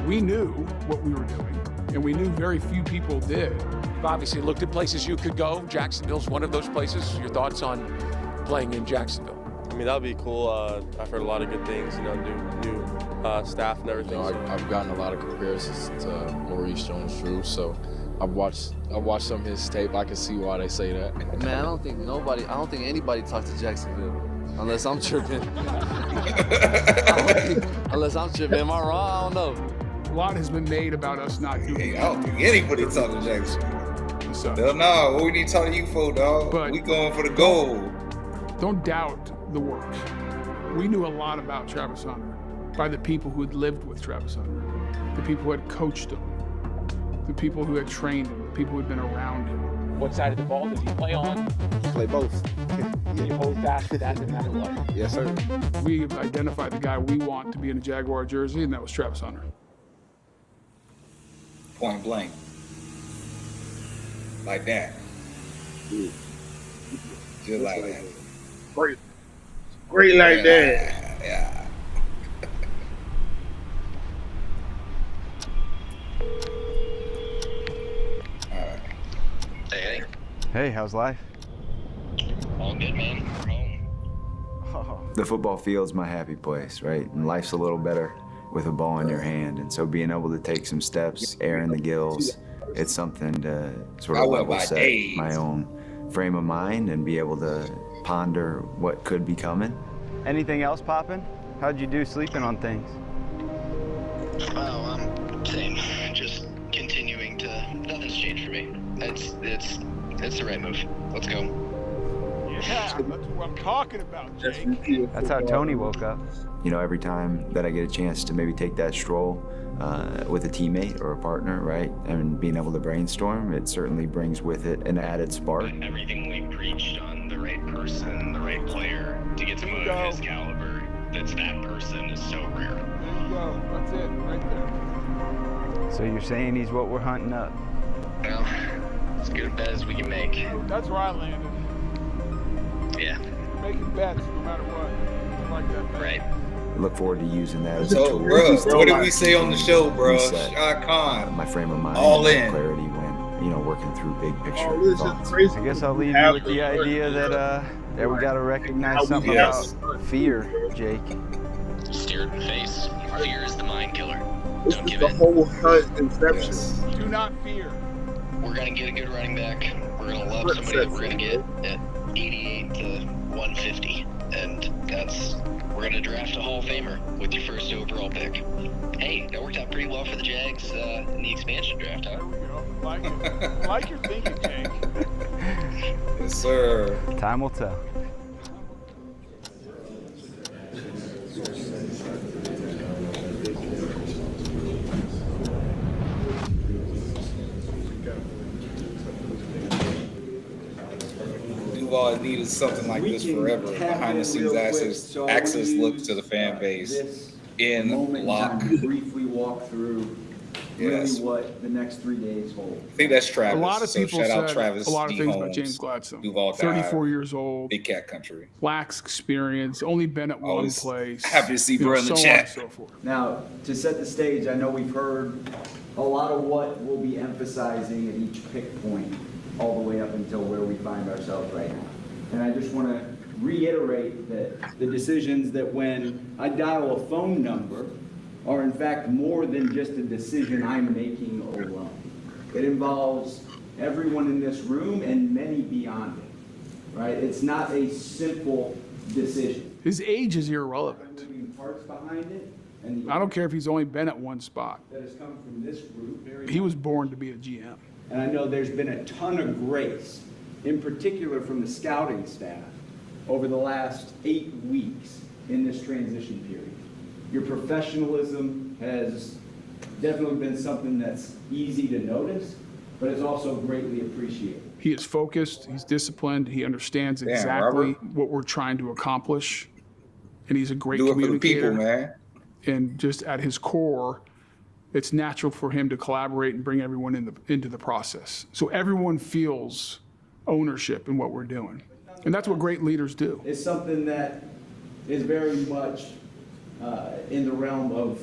We knew what we were doing, and we knew very few people did. You've obviously looked at places you could go. Jacksonville's one of those places. Your thoughts on playing in Jacksonville? I mean, that would be cool. I've heard a lot of good things, new staff and everything. I've gotten a lot of comparisons to Maurice Jones-Drew, so I've watched some of his tape. I can see why they say that. Man, I don't think anybody talked to Jacksonville. Unless I'm tripping. Unless I'm tripping. Am I wrong? I don't know. A lot has been made about us not doing it. I don't think anybody talking to Jackson. Hell no, what we need to talk to you for, dog? But we going for the gold. Don't doubt the work. We knew a lot about Travis Hunter by the people who had lived with Travis Hunter, the people who had coached him, the people who had trained him, the people who had been around him. What side of the ball does he play on? Play both. He holds that no matter what. Yes, sir. We identified the guy we want to be in a Jaguar jersey, and that was Travis Hunter. Point blank. Like that. Just like that. Great like that. Yeah. Hey, how's life? All good, man. We're home. The football field's my happy place, right? And life's a little better with a ball in your hand. And so being able to take some steps, air in the gills, it's something to sort of level set my own frame of mind and be able to ponder what could be coming. Anything else poppin'? How'd you do sleeping on things? Oh, same. Just continuing to. Nothing's changed for me. It's the right move. Let's go. Yeah, that's what I'm talking about, Jake. That's how Tony woke up. You know, every time that I get a chance to maybe take that stroll with a teammate or a partner, right, and being able to brainstorm, it certainly brings with it an added spark. Everything we preached on the right person, the right player, to get to move his caliber, that person is so rare. There you go. That's it, right there. So you're saying he's what we're hunting up? Well, as good a bet as we can make. That's where I landed. Yeah. Making bets no matter what. I like that bet. Right. I look forward to using that as a So, tool. bro, what did we say on the show, bro? Reset, Shot Khan. my frame of mind, All and in. clarity when, working through big picture thoughts. I guess I'll leave you with the idea that we gotta recognize something about fear, Jake. Steer it in the face. Fear is the mind killer. This Don't is give the in. whole hunt inception. Do not fear. We're going to get a good running back. We're going to love somebody that we're going to get at 88 to 150. And we're going to draft a Hall of Famer with your first overall pick. Hey, that worked out pretty well for the Jags in the expansion draft, huh? There we go. Like it. Like your thinking, Jake. Yes, sir. Time will tell. Duval needed something like this forever. Behind the scenes access look to the fan base in lock. Briefly walk through Yes. what the next 3 days hold. I think that's Travis. A lot of So people shout out said Travis a lot of D. things Holmes, about James Gladstone. Duval 34 years old. Big Cat Country. Lacks experience. Only been at one Always place. happy to see bro in the so chat. on and so forth. Now, to set the stage, I know we've heard a lot of what we'll be emphasizing at each pick point, all the way up until where we find ourselves right now. And I just want to reiterate that the decisions that when I dial a phone number are in fact more than just a decision I'm making alone. It involves everyone in this room and many beyond it, right? It's not a simple decision. His age is irrelevant. Moving parts behind it, and I don't care if he's only been at one spot. that has come from this group. He was born to be a GM. And I know there's been a ton of grace, in particular from the scouting staff, over the last 8 weeks in this transition period. Your professionalism has definitely been something that's easy to notice, but is also greatly appreciated. He is focused, he's disciplined, he understands exactly what we're trying to accomplish, and he's a great communicator. Do it for the people, man. And just at his core, it's natural for him to collaborate and bring everyone into the process. So everyone feels ownership in what we're doing. And that's what great leaders do. It's something that is very much in the realm of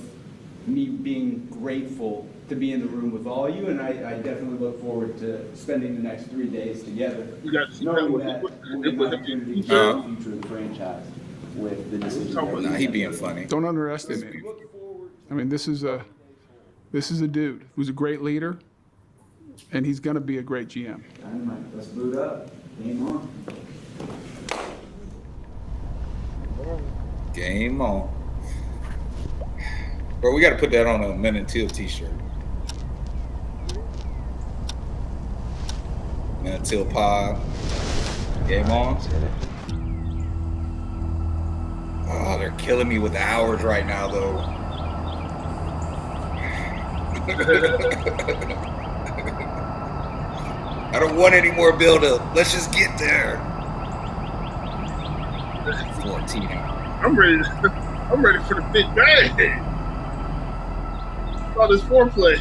me being grateful to be in the room with all you, and I definitely look forward to spending the next 3 days together, knowing that we'll get an opportunity to share the future of the franchise with the decision. Nah, he being funny. Don't underestimate him. I mean, this is a dude who's a great leader, and he's going to be a great GM. Dynamite. Let's boot up. Game on. Game on. Bro, we got to put that on a Men and Teal t-shirt. Men and Teal pod. Game on. Oh, they're killing me with the hours right now, though. I don't want any more build-up. Let's just get there. 14 hours. I'm ready for the big bang. All this foreplay.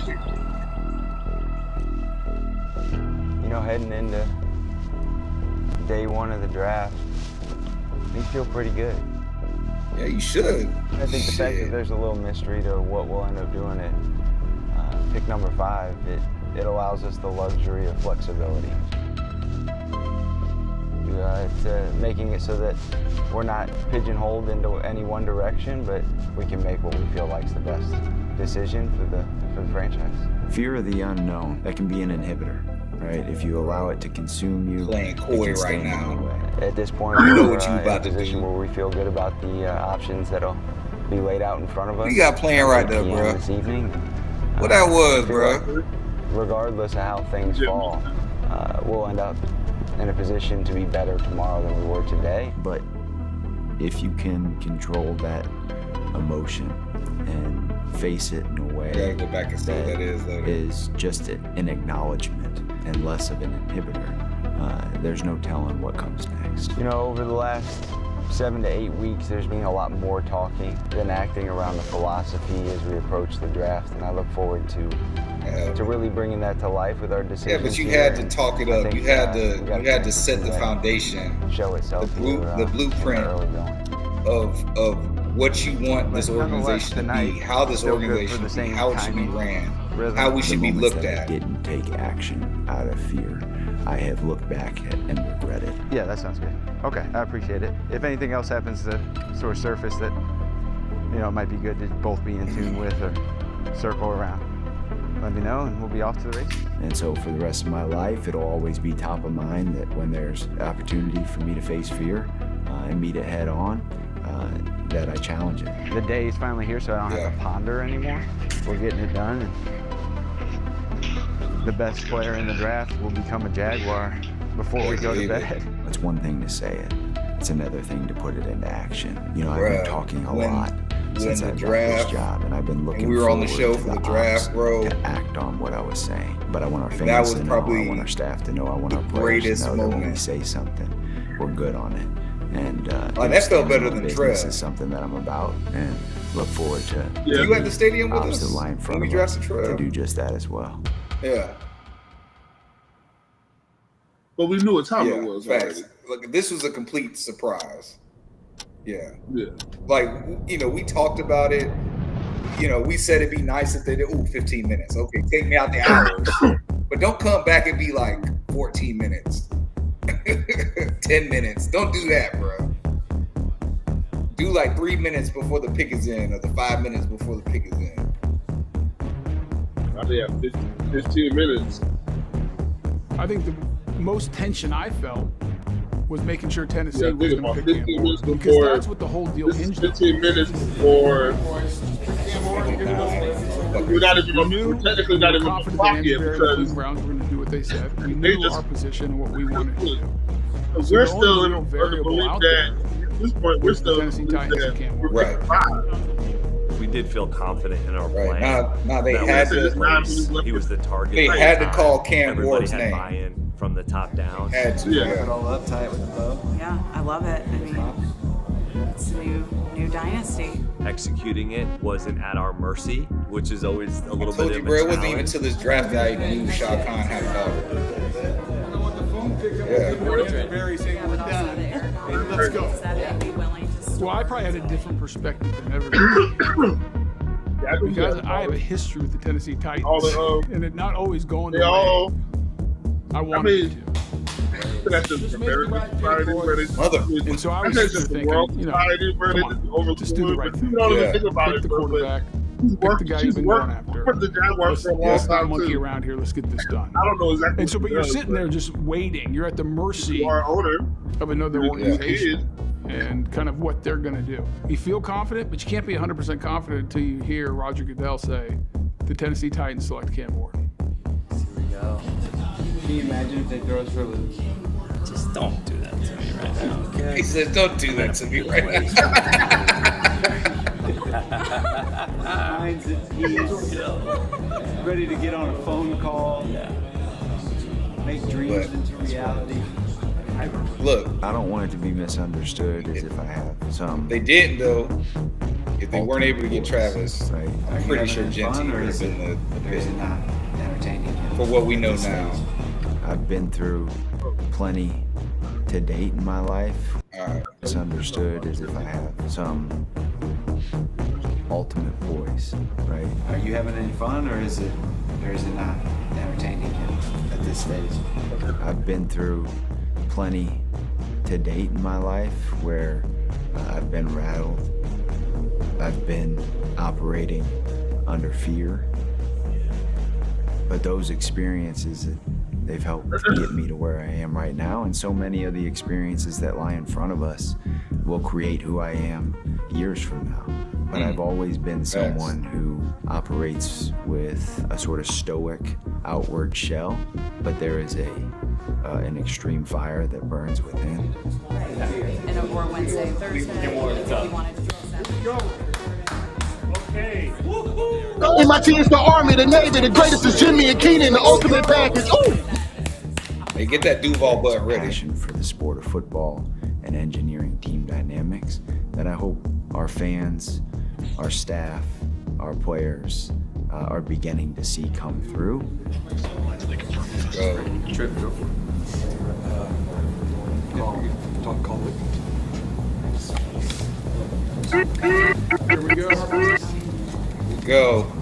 You know, heading into day one of the draft, we feel pretty good. Yeah, you should. I think the fact that there's a little mystery to what we'll end up doing at pick number 5, it allows us the luxury of flexibility. It's making it so that we're not pigeonholed into any one direction, but we can make what we feel like is the best decision for the franchise. Fear of the unknown, that can be an inhibitor, right? If you allow it to consume you, playing coy right now. At this point, you know we're what you about in a position where we feel good about the options that'll be laid out in front of us. You got playing right there, bro. This evening. What that was, bro? Regardless of how things fall, we'll end up in a position to be better tomorrow than we were today. But if you can control that emotion and face it in a way go back and see what that is later. Is just an acknowledgement and less of an inhibitor, there's no telling what comes next. You know, over the last 7 to 8 weeks, there's been a lot more talking than acting around the philosophy as we approach the draft, and I look forward to really bringing that to life with our decisions. Yeah, but you had to talk it up. You had to set the foundation, show itself, the blueprint of what you want this organization to be, how this organization should be, how it should be ran, how we should be looked at. I didn't take action out of fear. I have looked back at and regretted. Yeah, that sounds good. Okay, I appreciate it. If anything else happens to sort of surface that, you know, it might be good to both be in tune with or circle around, let me know and we'll be off to the races. And so for the rest of my life, it'll always be top of mind that when there's opportunity for me to face fear and meet it head on, that I challenge it. The day is finally here, so I don't have to ponder anymore. We're getting it done. And the best player in the draft will become a Jaguar before we go to bed. It's one thing to say it. It's another thing to put it into action. You know, I've been talking a lot since I got this job, and I've been looking we were on the show to for the draft, bro. To act on what I was saying. But I want our fans to know, I want our staff to know, I want our players to know that when we say something, we're good on it. And that felt better than business is something that I'm about, and look forward to. Yeah. You at the stadium with us the line when we drafted Troy to do just that as well. Yeah. But we knew what time it was. Facts. Look, this was a complete surprise. Yeah. Yeah. Like, you know, we talked about it. You know, we said it'd be nice if they did 15 minutes. Okay, take me out the hours. But don't come back and be like 14 minutes. 10 minutes. Don't do that, bro. Do like 3 minutes before the pick is in, or the 5 minutes before the pick is in. I think 15 minutes. I think the most tension I felt was making sure Tennessee Yeah, was think going to about pick 15 Cam minutes Ward. Because before. that's what the whole deal This is hinged on. 15 minutes before. We're not even. We're technically not even on the confident clock that yet Andy Berry and the because Cleveland Browns were going to do what they said. We they knew just. our position and what we wanted to do. So We're the only still in real the variable belief out that there at this point we're still in the Tennessee belief Titans and that Cam we're Ward. picking five. We did feel confident in our plan. Now they that had was to. in place. He was the target. They the had to time. call Cam Everybody Ward's had name. buy-in from the top down. Had to. Yeah. Wrap it all up, tie it with a bow. Yeah, I love it. I mean, it's a new dynasty. Executing it wasn't at our mercy, which is always a little Told bit you, of bro, a it wasn't even challenge. to this draft that I knew Shah Khan had a daughter. Barry saying we're done. Let's go. Well, I probably had a different perspective than everybody. Because I have a history with the Tennessee Titans, and it not always going the way I wanted it to. That's just American society where they And so I was that's just just thinking, world you know, society where they come just on, over just do the right thing. You don't even think about Pick it, the bro, but quarterback, he's pick the worked. guy She's you've been worked going after. for the Jaguars for a long Let's not time monkey too. around here. Let's get this done. I don't know exactly. And so, what but he you're does, sitting there just waiting. You're at the mercy our owner of another Yeah. organization and kind of what they're going to do. You feel confident, but you can't be 100% confident until you hear Roger Goodell say, the Tennessee Titans select Cam Ward. Here we go. Can you imagine if they throw us for a loop? Just don't do that to me right now. Okay? He said, "Don't do that to me right now." Minds at ease. Ready to get on a phone call. Make dreams into reality. Look, I don't want it to be misunderstood as if I have some. They didn't though. If they weren't able to get Travis, right? I'm pretty sure Genty would have been the pick. Entertaining. For what we know now. I've been through plenty to date in my life. Misunderstood as if I have some ultimate poise, right? Are you having any fun, or is it not entertaining you at this stage? I've been through plenty to date in my life where I've been rattled. I've been operating under fear. But those experiences, they've helped get me to where I am right now. And so many of the experiences that lie in front of us will create who I am years from now. But I've always been someone who operates with a sort of stoic outward shell, but there is an extreme fire that burns within. And a War Wednesday, Thursday. You wanted to throw Okay. MIT is the Army, the Navy, the greatest is Jimmy and Keenan, the ultimate package. Ooh! Hey, get that Duval butt ready. Passion for the sport of football and engineering team dynamics that I hope our fans, our staff, our players are beginning to see come through. Trip, go for it. Call it. Here we go. Go.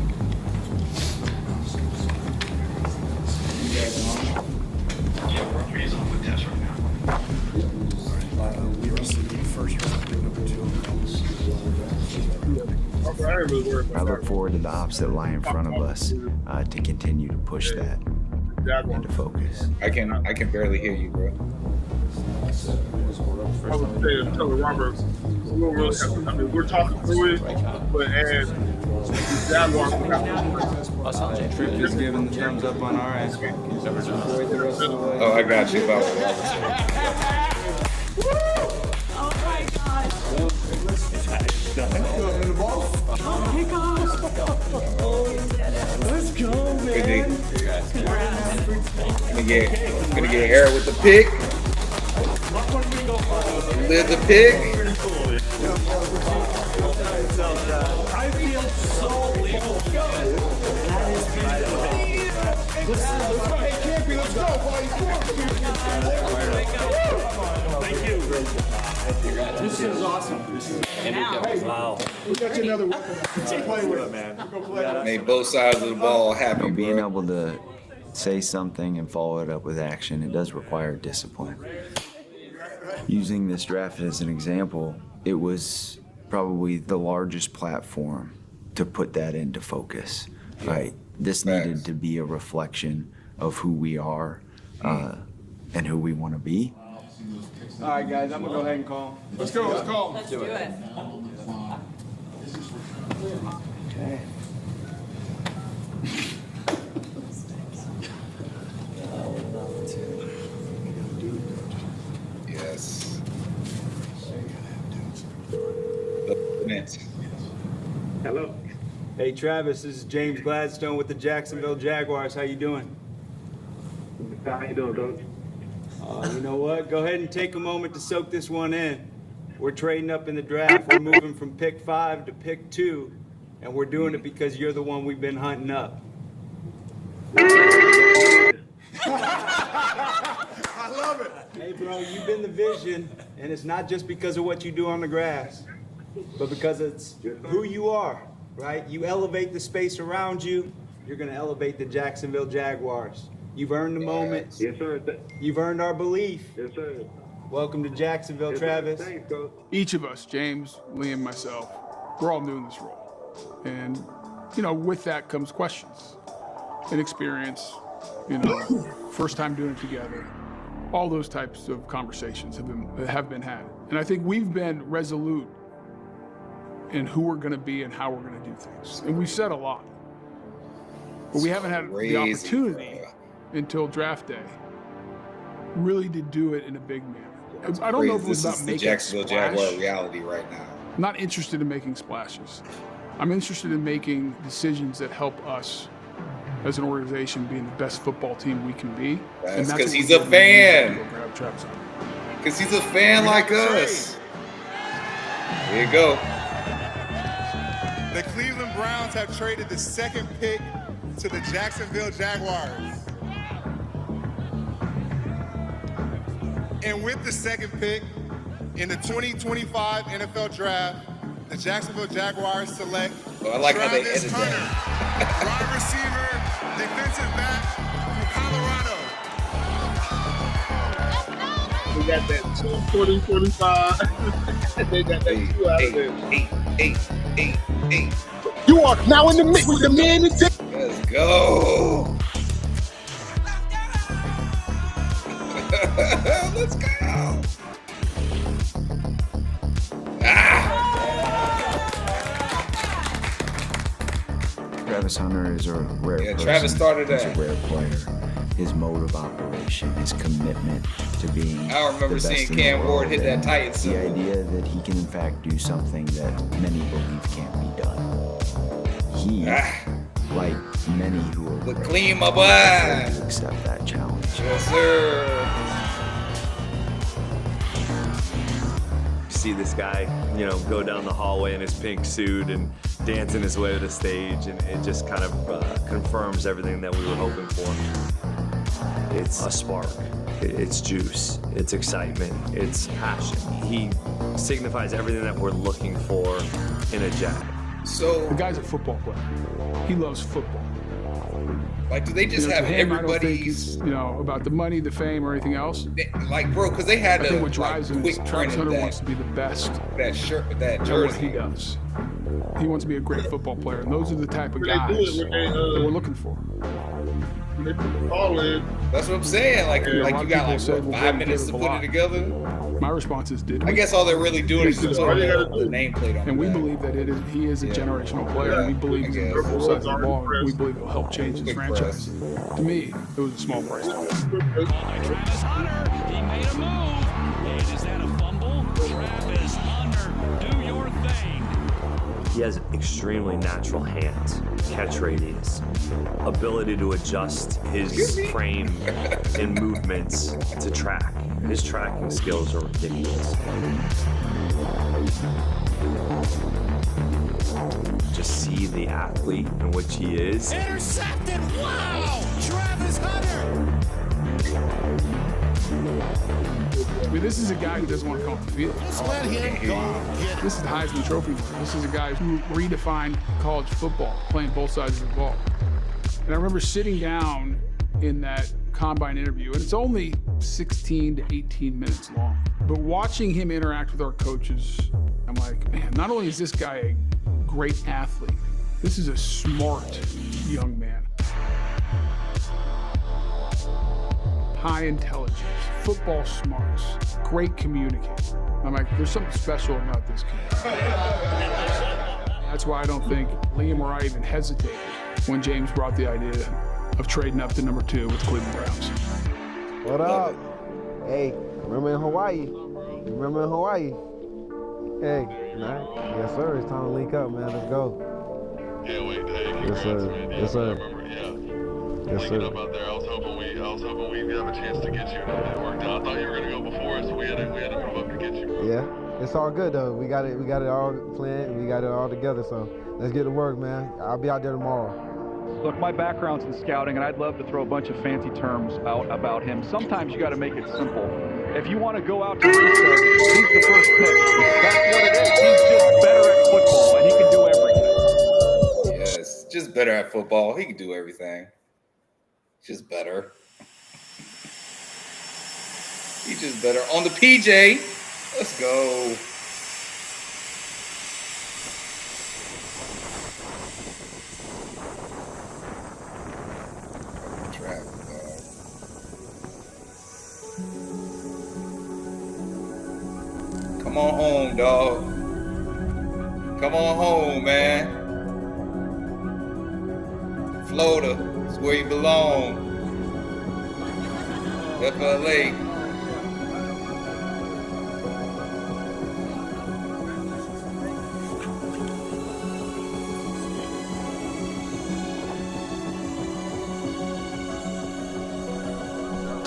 I look forward to the ops that lie in front of us to continue to push that into focus. I can barely hear you, bro. I would say, tell Robert, we don't really have to, I mean, we're talking through it, but as the Jaguars, we have to. Trip is giving the thumbs up on our end. Avoid the rest of the way. Oh, I got you about what Oh my gosh. Oh my gosh. Let's go, Gonna get Eric with the pick. Live the pick. I feel so Let's go. Thank you. This is awesome. Wow. We got you another weapon to play with, man. Made both sides of the ball happy, Being bro. able to say something and follow it up with action, it does require discipline. Using this draft as an example, it was probably the largest platform to put that into focus, right? This needed to be a reflection of who we are and who we want to be. All right, guys, I'm gonna go ahead and call. Let's go. Let's call. Let's do it. Okay. Yes. Hello. Hey, Travis, this is James Gladstone with the Jacksonville Jaguars. How you doing? How you doing, Coach? You know what? Go ahead and take a moment to soak this one in. We're trading up in the draft. We're moving from pick 5 to pick 2, and we're doing it because you're the one we've been hunting up. I love it. Hey, bro, you've been the vision, and it's not just because of what you do on the grass, but because it's who you are, right? You elevate the space around you, you're going to elevate the Jacksonville Jaguars. You've earned the moment. Yes, sir. You've earned our belief. Yes, sir. Welcome to Jacksonville, Travis. Thanks, Coach. Each of us, James, Liam, myself, we're all new in this role. And, you know, with that comes questions and experience, you know, first time doing it together. All those types of conversations have been had. And I think we've been resolute in who we're going to be and how we're going to do things. And we've said a lot. But we haven't had the opportunity until draft day really to do it in a big manner. I don't know if it was about making Jacksonville Jaguar reality right now. I'm not interested in making splashes. I'm interested in making decisions that help us as an organization being the best football team we can be. That's because he's a fan. Because he's a fan like us. Here you go. The Cleveland Browns have traded the second pick to the Jacksonville Jaguars. And with the second pick in the 2025 NFL Draft, the Jacksonville Jaguars select I like how they Travis edited Hunter, wide receiver, defensive back from Colorado. We got that 240-45. They got that 2 out of there. You are now in the mix with the man. Let's go. Let's go. Travis Hunter is a rare person. Travis started He's that. a rare player. His mode of operation, his commitment to being I remember the best seeing in the Cam world, Ward hit that and Titans the symbol. idea that he can in fact do something that many believe can't be done. He, like many who are But rare, clean my is boy. afraid to accept that challenge. Yes, sir. See this guy, you know, go down the hallway in his pink suit and dancing his way to the stage, and it just kind of confirms everything that we were hoping for. It's a spark, it's juice, it's excitement, it's passion. He signifies everything that we're looking for in a Jag. So the guy's a football player. He loves football. Like, do they just You know, have to him, I don't think everybody's it's, you know, about the money, the fame, or anything else. like, bro? Because they had I to think what drives him is quick Travis printed Hunter wants to be the best that shirt, that at what jersey. he does. He wants to be a great football player, and those are the type of They guys do it when they, that we're looking for. They put the ball in. That's what I'm saying. Like, Yeah, a lot you of got people like said, what, well, 5 we minutes gave to up a put lot. it together. My response is, did we? I guess all they're really doing is just All putting they gotta the do. nameplate on. And we the back. believe that he is a generational player, and we believe he's on both sides of the ball, and we believe he'll help change his Quick franchise. To me, it was a small price tag. Travis Hunter, he made a move. And is that a fumble? Travis Hunter, do your thing. He has extremely natural hands, catch radius, ability to adjust his frame and movements to track. His tracking skills are ridiculous. Just see the athlete in which he is. Intercepted. Wow. Travis Hunter. I mean, this is a guy who doesn't want to come off the field. Just let him go. This is the Heisman Trophy winner. This is a guy who redefined college football, playing both sides of the ball. And I remember sitting down in that combine interview, and it's only 16 to 18 minutes long. But watching him interact with our coaches, I'm like, man, not only is this guy a great athlete, this is a smart young man. high intelligence, football smarts, great communicator. I'm like, there's something special about this kid. That's why I don't think Liam or I even hesitated when James brought the idea of trading up to number 2 with the Cleveland Browns. What up? Hey, remember in Hawaii? Remember in Hawaii? Hey, man. Yes, sir. It's time to link up, man. Let's go. Yeah, wait. Hey, Yes, sir. man. Yes, sir. I remember, yeah. Yes, Linking sir. up out there. I was hoping we'd have a chance to get you. It worked out. I thought you were gonna go before us, so we had to move up to get you, bro. Yeah, it's all good though. We got it all planned. We got it all together. So let's get to work, man. I'll be out there tomorrow. Look, my background's in scouting, and I'd love to throw a bunch of fancy terms out about him. Sometimes you got to make it simple. If you want to go out to Lisa, he's the first pick. That's what it is. He's just better at football, and he can do everything. Yes, just better at football. He can do everything. Just better. He's just better. On the PJ. Let's go. Come on home, dog. Come on home, man. Florida is where you belong. FLA.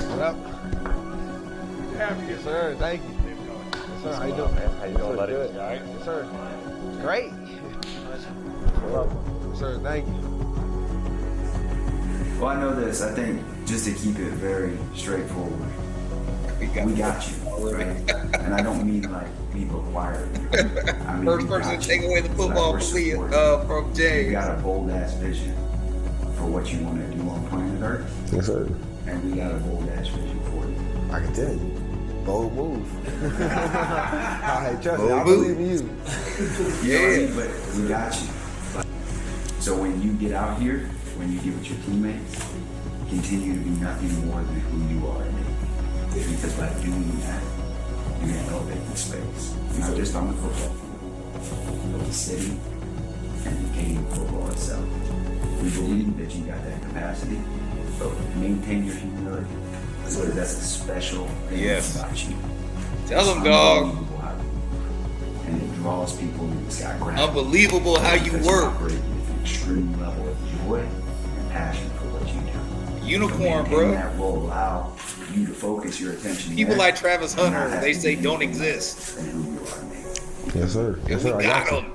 What up? Yes, sir. Thank you. Yes, sir. How you doing, man? How you doing, buddy? Good. You all right? Yes, sir. Great. Yes, sir. Thank you. Well, I know this. I think just to keep it very straightforward, we got you, right? And I don't mean like we've acquired you. I mean, First person to take away the football from Jags. You got a bold ass vision for what you want to do on planet Earth. Yes, sir. And we got a bold ass vision for you. I can tell you. Bold move. Hey, trust me, I Bold believe in you. Yeah, but we got you. So when you get out here, when you get with your teammates, continue to be nothing more than who you are. Because by doing that, you're going to elevate the space. Not just on the football field, but the city and the game of football itself. We believe that you got that capacity, but maintain your humility. Because that's a special thing about you. Tell them, dog. And it draws people in. It's got gravity. Unbelievable how you work. With an extreme level of joy and passion for what you do. Unicorn, so bro. That will allow you to focus your attention. People like Travis Hunter, they say don't exist. Yes, sir. Yes, sir. We got him.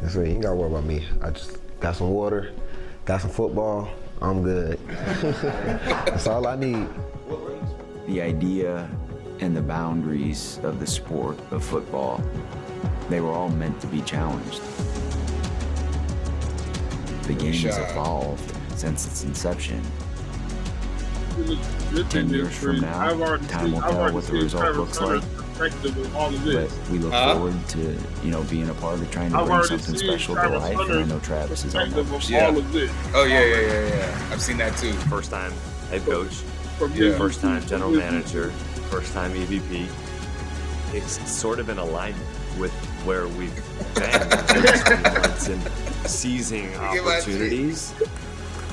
Yes, sir. You ain't got to worry about me. I just got some water, got some football. I'm good. That's all I need. The idea and the boundaries of the sport of football, they were all meant to be challenged. The game has evolved since its inception. 10 years from now, time will tell what the result looks like. But we look forward to, being a part of trying to bring something special to life. And I know Travis is on that. Oh yeah. I've seen that too. First time head coach, first time general manager, first time EVP. It's sort of in alignment with where we've been in the last few months and seizing opportunities.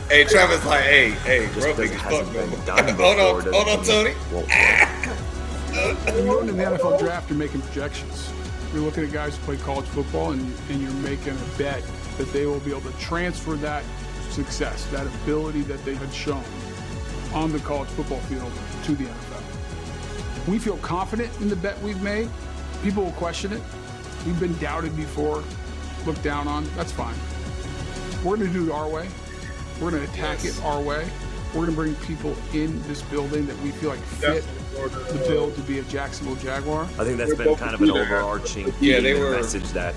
Hey, Travis, like, hey, just bro, because it hasn't been done hold before. on, Tony. When you're in the NFL draft, you're making projections. You're looking at guys who play college football, and you're making a bet that they will be able to transfer that success, that ability that they had shown on the college football field to the NFL. We feel confident in the bet we've made. People will question it. We've been doubted before, looked down on. That's fine. We're going to do it our way. We're going to attack it our way. We're going to bring people in this building that we feel like fit the bill to be a Jacksonville Jaguar. I think that's been kind of an overarching message that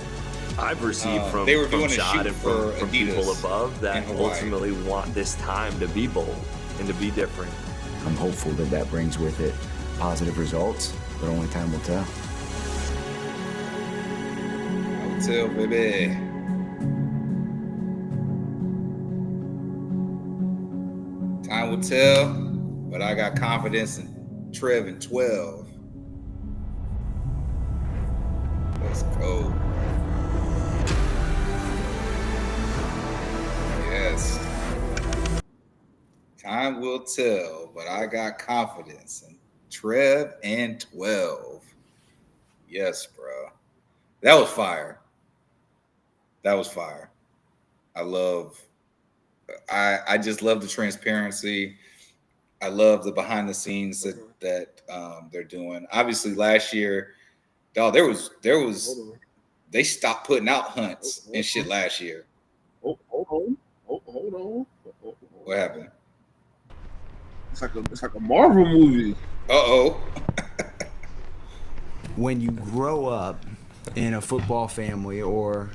I've received from Shad and from people above that ultimately want this time to be bold and to be different. I'm hopeful that brings with it positive results, but only time will tell. I will tell, baby. Time will tell. but I got confidence in Trev in 12. Let's go. Yes. Time will tell, but I got confidence in Trev and 12. Yes, bro. That was fire. That was fire. I just love the transparency. I love the behind the scenes that they're doing. Obviously, last year, dog, there was they stopped putting out hunts and shit last year. Hold on. What happened? It's like a Marvel movie. Uh-oh. When you grow up in a football family or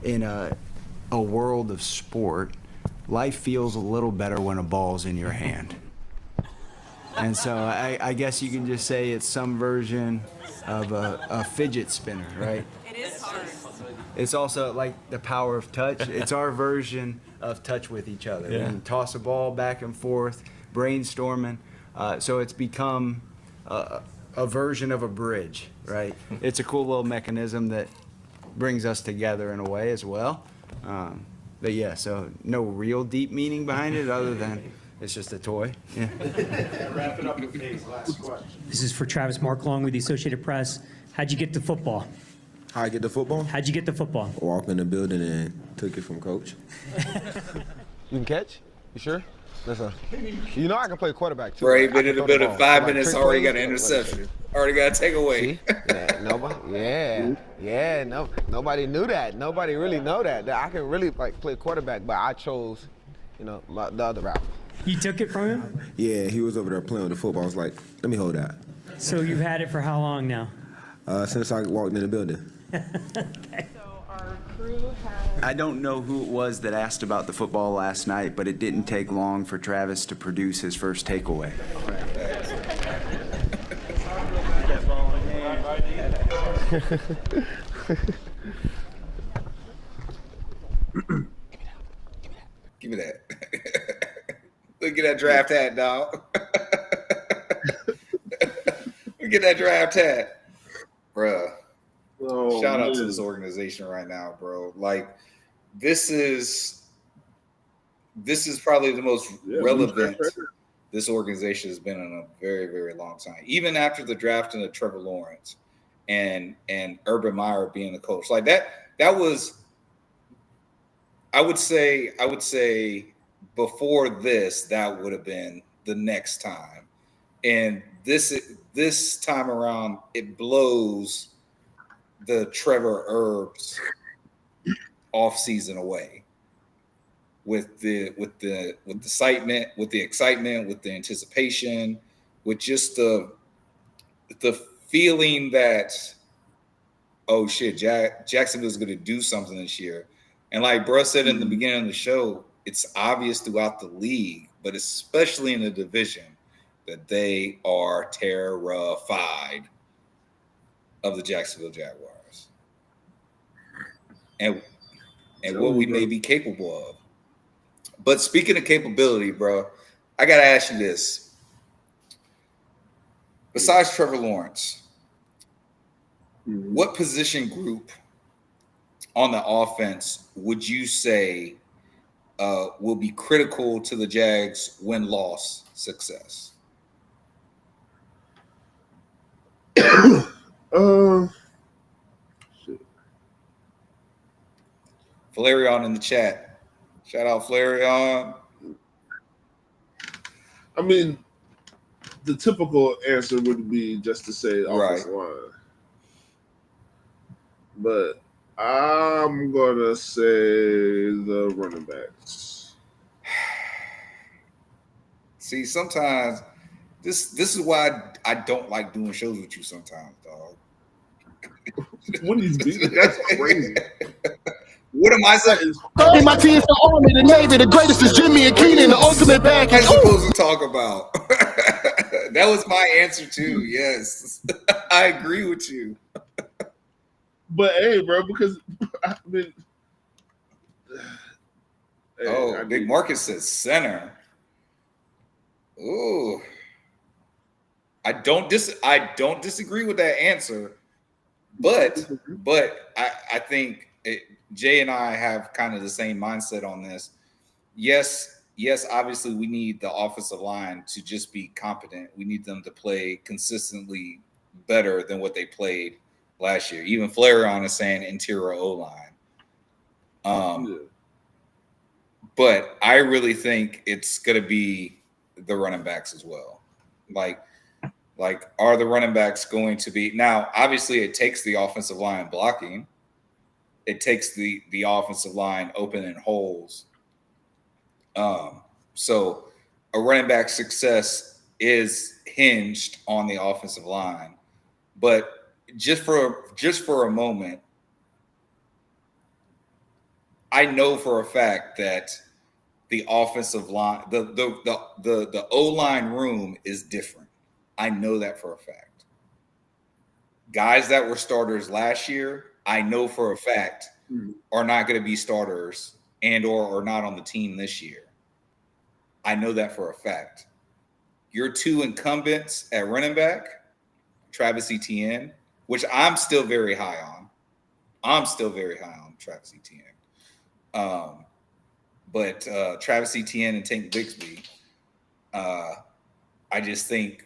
in a world of sport, life feels a little better when a ball's in your hand. And so I guess you can just say it's some version of a fidget spinner, right? It is hard. It's also like the power of touch. It's our version of touch with each other. Yeah. We can toss a ball back and forth, brainstorming. So it's become a version of a bridge, right? It's a cool little mechanism that brings us together in a way as well. But yeah, so no real deep meaning behind it other than it's just a toy. Yeah. Wrap it up with Dave's last question. This is for Travis Marklong with the Associated Press. How'd you get to football? How I get the football? How'd you get the football? Walked in the building and took it from coach. You can catch? You sure? Listen, you know I can play quarterback too. Bro, he right? been I in the can throw building ball. 5 Like minutes, trick already got plays, an like, interception. Already got a takeaway. See? Nobody knew that. Nobody really know that I can really like play quarterback, but I chose, the other route. You took it from him? Yeah, he was over there playing with the football. I was like, let me hold that. So you've had it for how long now? Since I walked in the building. I don't know who it was that asked about the football last night, but it didn't take long for Travis to produce his first takeaway. Give me that. Look at that draft hat, dog. Look at that draft hat, bruh. Oh, Shout out to man. this organization right now, bro. Like, this is probably the most relevant this organization has been in a very, very long time. Even after the drafting of Trevor Lawrence and Urban Meyer being the coach, like that was, I would say before this, that would have been the next time. And this time around, it blows the Trevor Herbs offseason away with the excitement, with the anticipation, with just the feeling that, oh shit, Jacksonville's going to do something this year. And like bro said in the beginning of the show, it's obvious throughout the league, but especially in the division, that they are terrified of the Jacksonville Jaguars and what we may be capable of. But speaking of capability, bro, I got to ask you this. Besides Trevor Lawrence, what position group on the offense would you say will be critical to the Jags' win-loss success? Valerian in the chat. Shout out Valerian. I mean, the typical answer would be just to say offensive line. But I'm gonna say the running backs. See, sometimes this is why I don't like doing shows with you sometimes, dog. What is this? That's crazy. What am I saying? Hey, my team's the Army, the Navy, the greatest is Jimmy and Keenan, the ultimate bag. What am I supposed to talk about? That was my answer too. Yes, I agree with you. But hey, bro, because I mean, Big Marcus says center. Ooh. I don't disagree with that answer, but I think Jay and I have kind of the same mindset on this. Yes, obviously we need the offensive line to just be competent. We need them to play consistently better than what they played last year. Even Flareon is saying interior O-line. But I really think it's going to be the running backs as well. Like, are the running backs going to be now? Obviously, it takes the offensive line blocking. It takes the offensive line opening holes. So a running back success is hinged on the offensive line. But just for a moment, I know for a fact that the offensive line, the O-line room is different. I know that for a fact. Guys that were starters last year, I know for a fact are not going to be starters and or are not on the team this year. I know that for a fact. Your two incumbents at running back, Travis Etienne, which I'm still very high on. I'm still very high on Travis Etienne. But Travis Etienne and Tank Bixby, I just think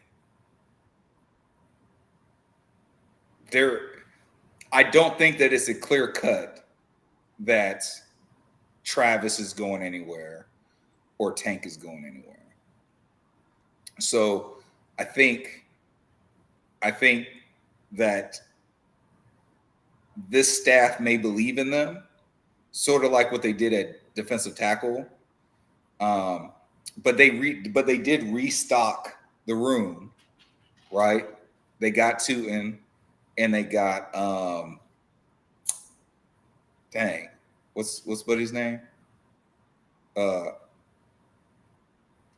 I don't think that it's a clear cut that Travis is going anywhere or Tank is going anywhere. So I think that this staff may believe in them, sort of like what they did at defensive tackle. But they did restock the room, right? They got Tootin and they got dang, what's buddy's name?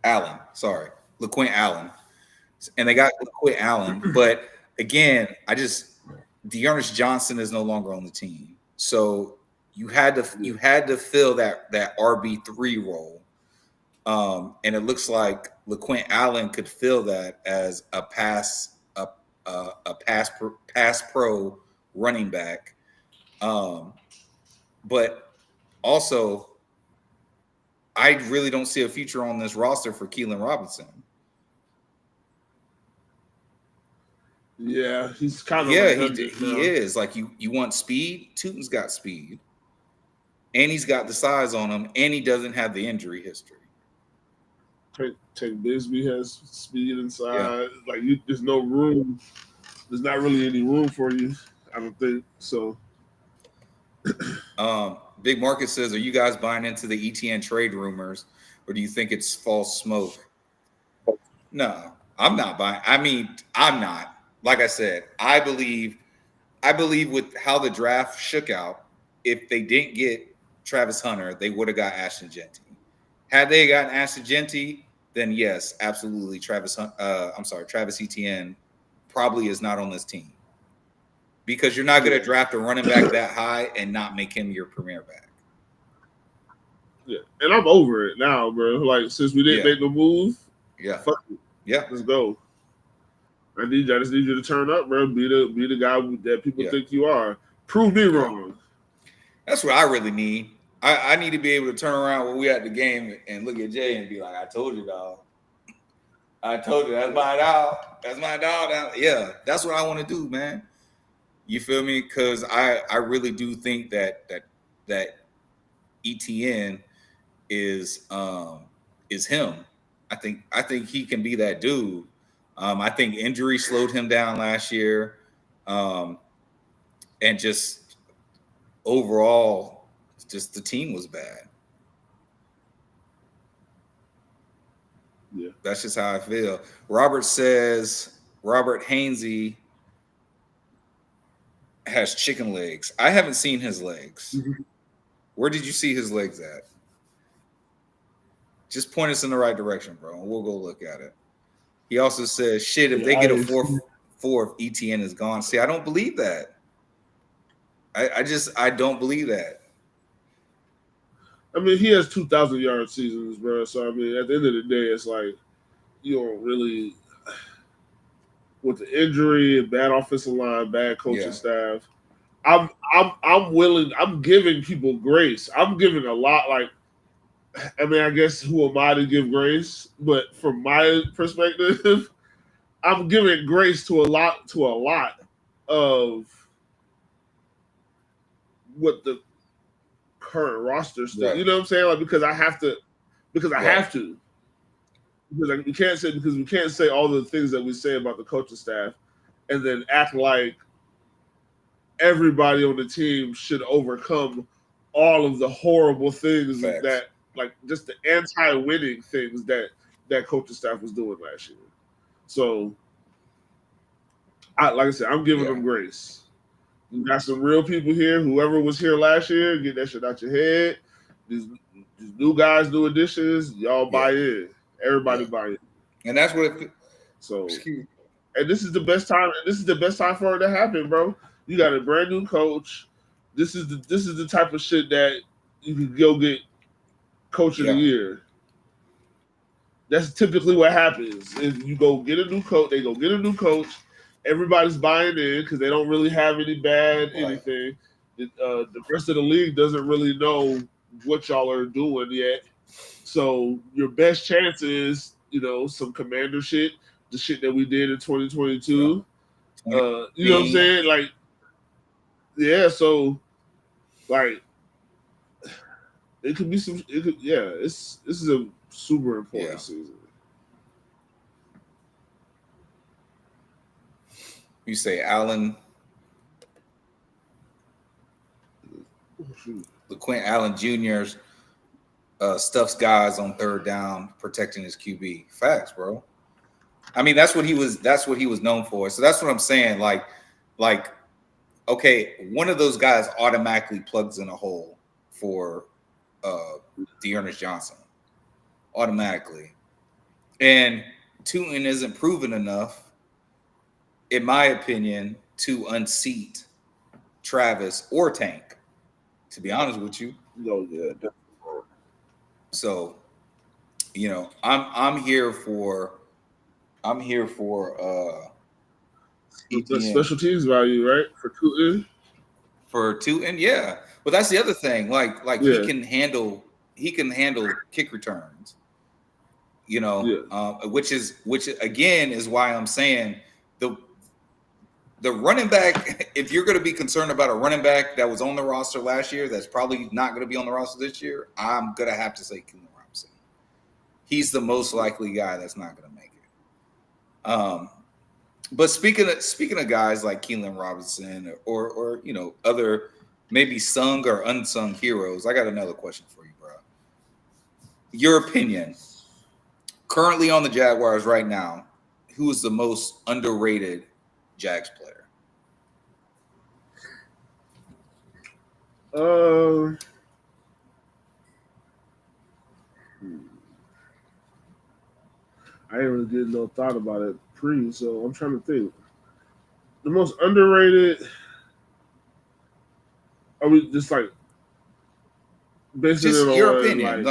Allen, sorry, LaQuint Allen, and they got LaQuint Allen. But again, Dearness Johnson is no longer on the team, so you had to fill that RB3 role, and it looks like LaQuint Allen could fill that as a pass pro running back, but also I really don't see a future on this roster for Keelan Robinson. Yeah, he's kind of he is. Like you want speed? Tootin's got speed, and he's got the size on him, and he doesn't have the injury history. Tank Bixby has speed inside. Yeah. Like there's no room. There's not really any room for you. I don't think so. Big Market says, "Are you guys buying into the ETN trade rumors, or do you think it's false smoke?" No, I'm not buying. I mean, I'm not. Like I said, I believe with how the draft shook out, if they didn't get Travis Hunter, they would have got Ashton Jeanty. Had they gotten Ashton Jeanty, then yes, absolutely. Travis Etienne probably is not on this team, because you're not going to draft a running back that high and not make him your premier back. Yeah, and I'm over it now, bro. Like, since we didn't make the move, fuck it. Yeah, let's go. I just need you to turn up, bro. Be the guy that people think you are. Prove me wrong. That's what I really need. I need to be able to turn around when we at the game and look at Jay and be like, "I told you, dog. I told you, that's my dog. That's my dog." Yeah, that's what I want to do, man. You feel me? Because I really do think that ETN is him. I think he can be that dude. I think injury slowed him down last year, and just overall, just the team was bad. Yeah, that's just how I feel. Robert says Robert Hainsey has chicken legs. I haven't seen his legs. Mm-hmm. Where did you see his legs at? Just point us in the right direction, bro, and we'll go look at it. He also says, "Shit, if they get a 4-4, if ETN is gone." See, I don't believe that. I don't believe that. I mean, he has 2,000-yard seasons, bro. So I mean, at the end of the day, it's like you don't really, with the injury and bad offensive line, bad coaching staff. I'm willing. I'm giving people grace. I'm giving a lot. Like, I mean, I guess who am I to give grace? But from my perspective, I'm giving grace to a lot of what the current roster still. Right. You know what I'm saying? Like, because I have to. Because I Right. have to. Because we can't say all the things that we say about the coaching staff, and then act like everybody on the team should overcome all of the horrible things that, like, just the anti-winning things that coaching staff was doing last year. So, like I said, I'm giving them grace. You got some real people here. Whoever was here last year, get that shit out your head. These new guys, new additions, y'all buy in. Everybody buy in. And that's what. So, and this is the best time. This is the best time for it to happen, bro. You got a brand new coach. This is the type of shit that you can go get coach of the year. That's typically what happens. If you go get a new coach, they go get a new coach. Everybody's buying in because they don't really have any bad anything. The rest of the league doesn't really know what y'all are doing yet. So your best chance is, some commander shit, the shit that we did in 2022. You know what I'm saying? Like, yeah, so like it could be some. This is a super important season. You say Allen, LeQuint Allen Jr. Stuffs guys on third down, protecting his QB. Facts, bro. I mean, that's what he was known for. So that's what I'm saying. Like, okay, one of those guys automatically plugs in a hole for Dearness Johnson. Automatically. And Tootin isn't proven enough, in my opinion, to unseat Travis or Tank, to be honest with you. No, yeah. So, I'm here for the special teams value, right? For Tootin, yeah. But that's the other thing. Like he can handle kick returns. Which again is why I'm saying the running back, if you're going to be concerned about a running back that was on the roster last year, that's probably not going to be on the roster this year, I'm going to have to say Keelan Robinson. He's the most likely guy that's not going to make it. But speaking of guys like Keelan Robinson or other maybe sung or unsung heroes, I got another question for you, bro. Your opinion, currently on the Jaguars right now, who is the most underrated Jags player? I ain't really did no thought about it so I'm trying to think. The most underrated. Are we just like basing Just it on your opinion?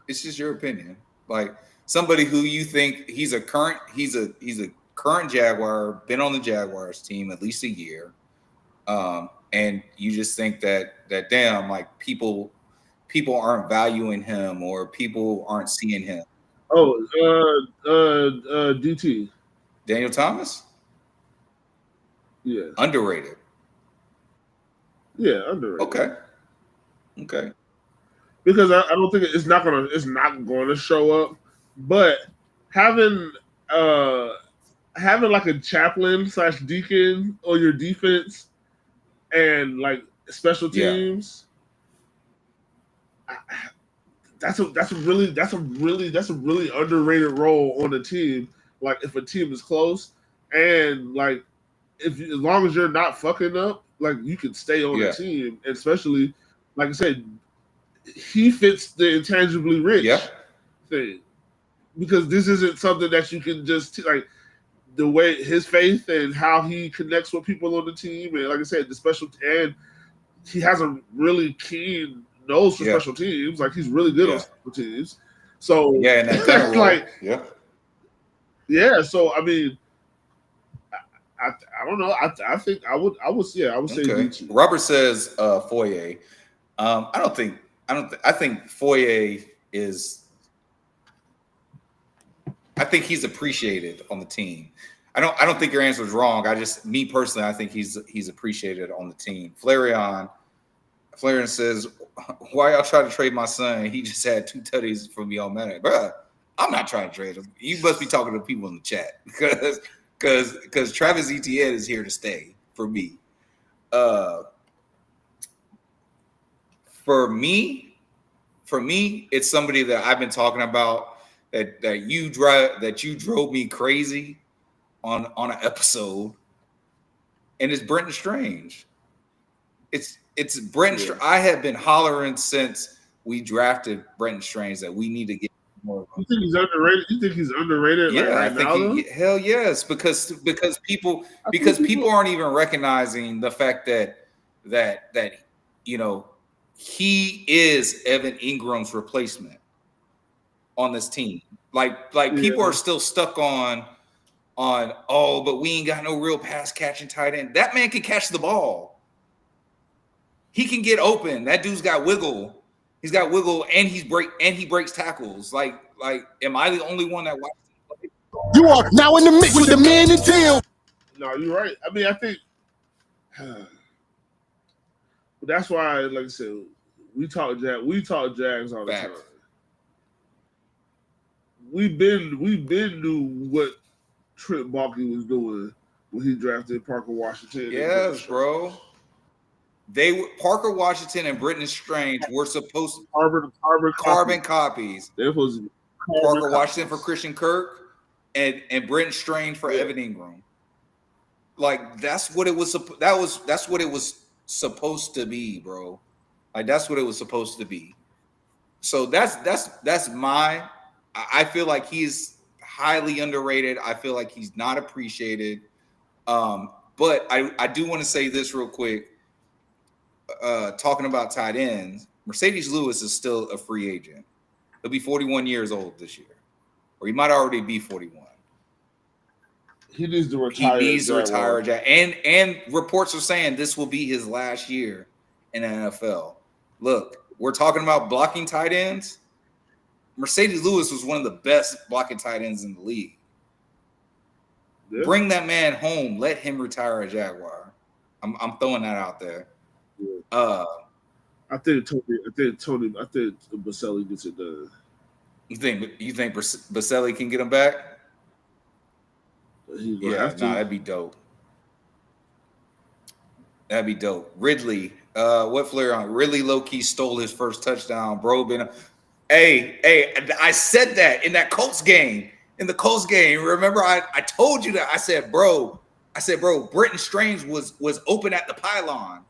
It's just your opinion. Like somebody who you think he's a current Jaguar, been on the Jaguars team at least a year, and you just think that damn, like people aren't valuing him or people aren't seeing him. DT. Daniel Thomas? Yeah. Underrated. Yeah, underrated. Okay. Because I don't think it's not gonna show up. But having like a chaplain / deacon on your defense and like special teams, that's a really underrated role on the team. Like if a team is close and like as long as you're not fucking up, like you can stay on the team. And especially, like I said, he fits the intangibly rich thing because this isn't something that you can just like the way his faith and how he connects with people on the team. And like I said, and he has a really keen nose for special teams. Like he's really good on special teams. So and that gunner role. Yeah, so I mean, I don't know. I think I would say Okay. D2. Robert says Foye. I think Foye is. I think he's appreciated on the team. I don't think your answer is wrong. Me personally, I think he's appreciated on the team. Flareon says, "Why y'all trying to trade my son? He just had 2 tutties for me on Monday, bruh. I'm not trying to trade him. You must be talking to people in the chat because Travis Etienne is here to stay for me. For me, it's somebody that I've been talking about that you drove me crazy on an episode, and it's Brenton Strange. It's Brenton. Yeah. I have been hollering since we drafted Brenton Strange that we need to get more. You think he's underrated? You think he's underrated? Yeah, like right I think now, hell yes, because people aren't even recognizing the fact that you know he is Evan Ingram's replacement on this team. Like people are still stuck on but we ain't got no real pass catching tight end. That man can catch the ball. He can get open. That dude's got wiggle. He's got wiggle, and he breaks tackles. Like, am I the only one that watches him play? You are now in the mix with the man in Teal. No, you're right. I mean, I think that's why, like I said, we talk Jags all the time. We've been knew what Trent Baalke was doing when he drafted Parker Washington. Yes, bro. Parker Washington and Brenton Strange were supposed to carbon copies. They're supposed to be Parker Washington for Christian Kirk and Brenton Strange for Evan Ingram. Like that's what it was. That's what it was supposed to be, bro. Like that's what it was supposed to be. So that's my. I feel like he's highly underrated. I feel like he's not appreciated. But I do want to say this real quick. Talking about tight ends, Mercedes Lewis is still a free agent. He'll be 41 years old this year, or he might already be 41. He needs to retire. He needs to retire, and reports are saying this will be his last year in the NFL. Look, we're talking about blocking tight ends. Mercedes Lewis was one of the best blocking tight ends in the league. Yeah. Bring that man home. Let him retire a Jaguar. I'm throwing that out there. Yeah. I think Baselli gets it done. You think Baselli can get him back? That'd be dope. That'd be dope. Ridley, what Flair on? Ridley low-key stole his first touchdown, bro. Hey, I said that in that Colts game. In the Colts game, remember I told you that. I said, bro, Brenton Strange was open at the pylon.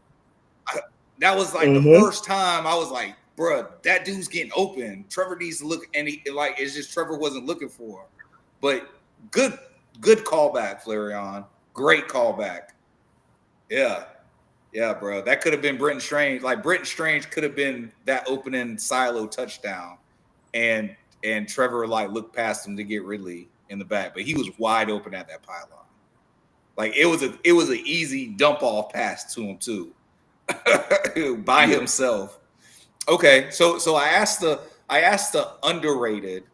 That was like the first time I was like, bro, that dude's getting open. Trevor needs to look, and it's just Trevor wasn't looking for. But good callback, Flareon. Great callback. Yeah, bro. That could have been Brenton Strange. Like Brenton Strange could have been that opening silo touchdown, and Trevor looked past him to get Ridley in the back, but he was wide open at that pylon. Like it was an easy dump off pass to him too, by himself. Okay, so I asked the underrated.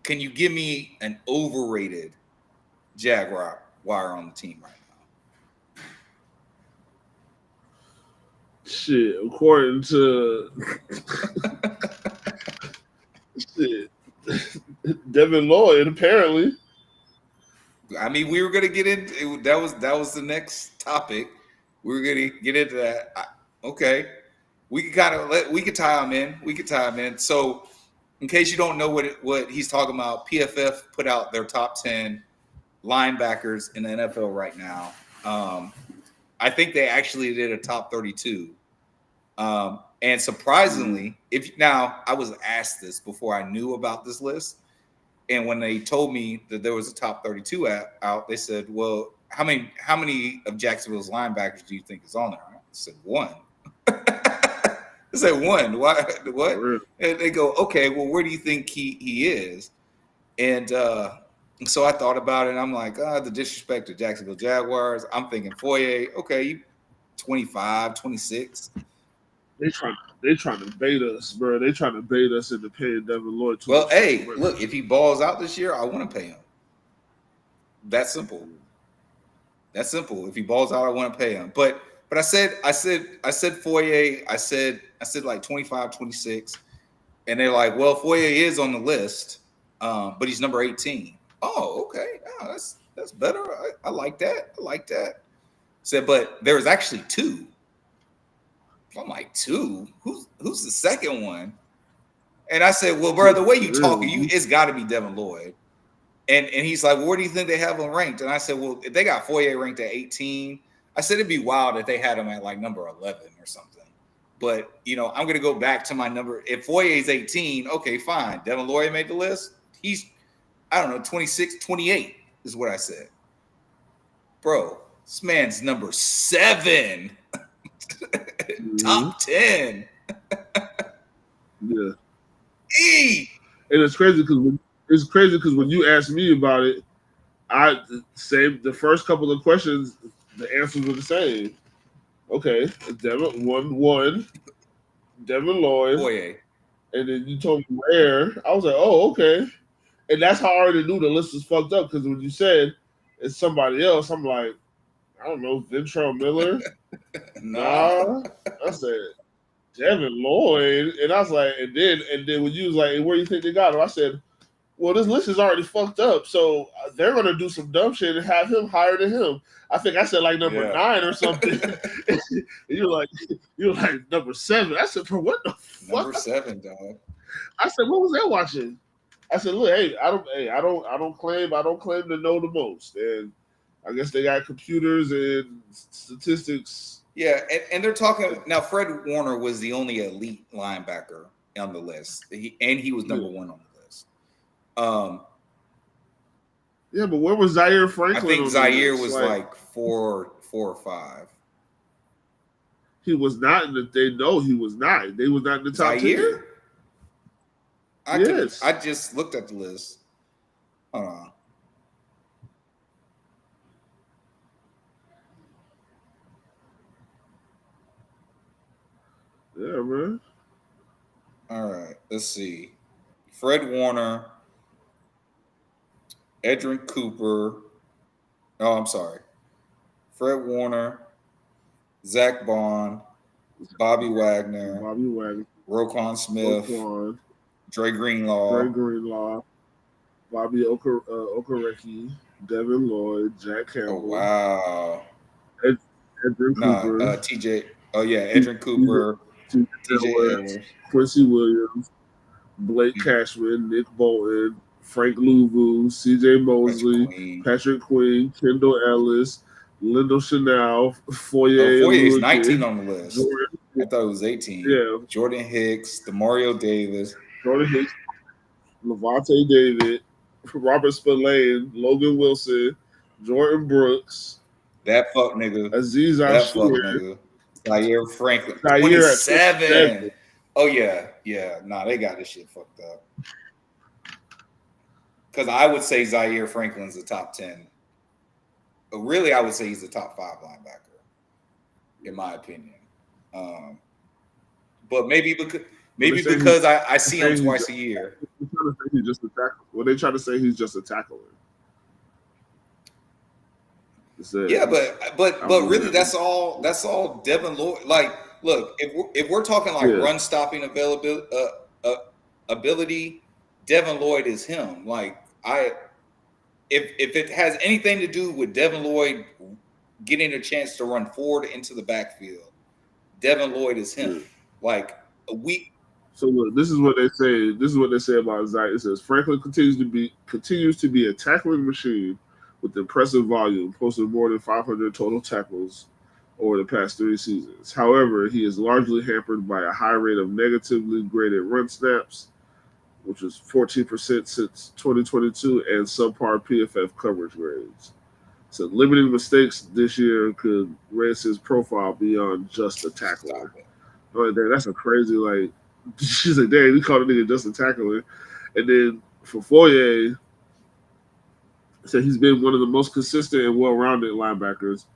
Can you give me an overrated Jaguar on the team right now? Shit, according to Devin Lloyd, apparently. I mean, we were gonna get into that was the next topic. We were gonna get into that. Okay, we could tie him in. So, in case you don't know what he's talking about, PFF put out their top 10 linebackers in the NFL right now. I think they actually did a top 32. And surprisingly, I was asked this before I knew about this list, and when they told me that there was a top 32 out, they said, "Well, how many of Jacksonville's linebackers do you think is on there?" I said, "1." I said, "1." Why? What? And they go, "Okay, well, where do you think he is?" And So I thought about it, and I'm like, the disrespect to Jacksonville Jaguars. I'm thinking Foye, okay, you 25, 26. They trying to bait us, bro. They trying to bait us into paying Devin Lloyd too Well, much. hey, look, if he balls out this year, I want to pay him. That's simple. That's simple. If he balls out, I want to pay him. But I said Foye, I said like 25, 26. And they're like, well, Foye is on the list, but he's number 18. Oh, okay. Oh, that's better. I like that. I like that. Said, but there was actually two. I'm like, two? Who's the second one? And I said, well, bro, the way you talking, it's got to be Devin Lloyd. And he's like, well, where do you think they have him ranked? And I said, well, if they got Foye ranked at 18, I said it'd be wild if they had him at like number 11 or something. But, I'm going to go back to my number. If Foye is 18, okay, fine. Devin Lloyd made the list. He's, I don't know, 26, 28 is what I said. Bro, this man's number 7. Top 10. Yeah. E. And it's crazy because when you asked me about it, I saved the first couple of questions. The answers were the same. Okay, Devin one, Devin Lloyd, Foye. And then you told me where. I was like, oh, okay. And that's how I already knew the list was fucked up because when you said it's somebody else, I'm like, I don't know, Ventrell Miller. Nah. I said Devin Lloyd, and I was like, and then when you was like, hey, where do you think they got him? I said, well, this list is already fucked up, so they're gonna do some dumb shit and have him higher than him. I think I said like number 9 or something. you're like number 7. I said, for what the fuck? Number 7, dog. I said, what was that watching? I said, look, I don't claim to know the most, and I guess they got computers and statistics. Yeah, and they're talking now. Fred Warner was the only elite linebacker on the list, he was number 1 on the list. Yeah, but where was Zaire Franklin? I think Zaire was like 4 or 5. He was not in the. They know he was not. They was not in the top Zaire? 10. Yes, I just looked at the list. Hold on. Yeah, man. All right, let's see. Fred Warner, Edrin Cooper. Oh, I'm sorry. Fred Warner, Zach Bond, Bobby Wagner, Roquan Smith, Dre Greenlaw, Bobby Okereke, Devin Lloyd, Jack Campbell. Oh, wow. Edrin Cooper. TJ. Oh, yeah, Edrin Cooper, TJ Edwards, Quincy Williams, Blake Cashman, Nick Bolton, Frank Louvu, CJ Mosley, Patrick Queen, Kendall Ellis, Lyndall Chanel, Foye. Foye is 19 on the list. I thought it was 18. Yeah. Jordan Hicks, Demario Davis. Levante David, Robert Spillane, Logan Wilson, Jordan Brooks. That fuck nigga. Aziz That Ashir. fuck nigga. Zaire Franklin. Zaire 27. Oh, yeah. Yeah. Nah, they got this shit fucked up. Because I would say Zaire Franklin's the top 10. But really, I would say he's the top 5 linebacker, in my opinion. But maybe because I see him twice a year. They're trying to say he's just a tackler. Well, they try to say he's just a tackler. Yeah, but really, that's all Devin Lloyd. Like, look, if we're talking like run stopping ability, Devin Lloyd is him. Like, if it has anything to do with Devin Lloyd getting a chance to run forward into the backfield, Devin Lloyd is him. Like So look, this is what they say. This is what they say about Zaire. It says Franklin continues to be a tackling machine with impressive volume, posting more than 500 total tackles over the past 3 seasons. However, he is largely hampered by a high rate of negatively graded run snaps, which was 14% since 2022, and subpar PFF coverage grades. So limiting mistakes this year could raise his profile beyond just a tackler. Oh, that's a crazy, like, she's like, dang, we called a nigga just a tackler. And then for Foye, said he's been one of the most consistent and well-rounded linebackers.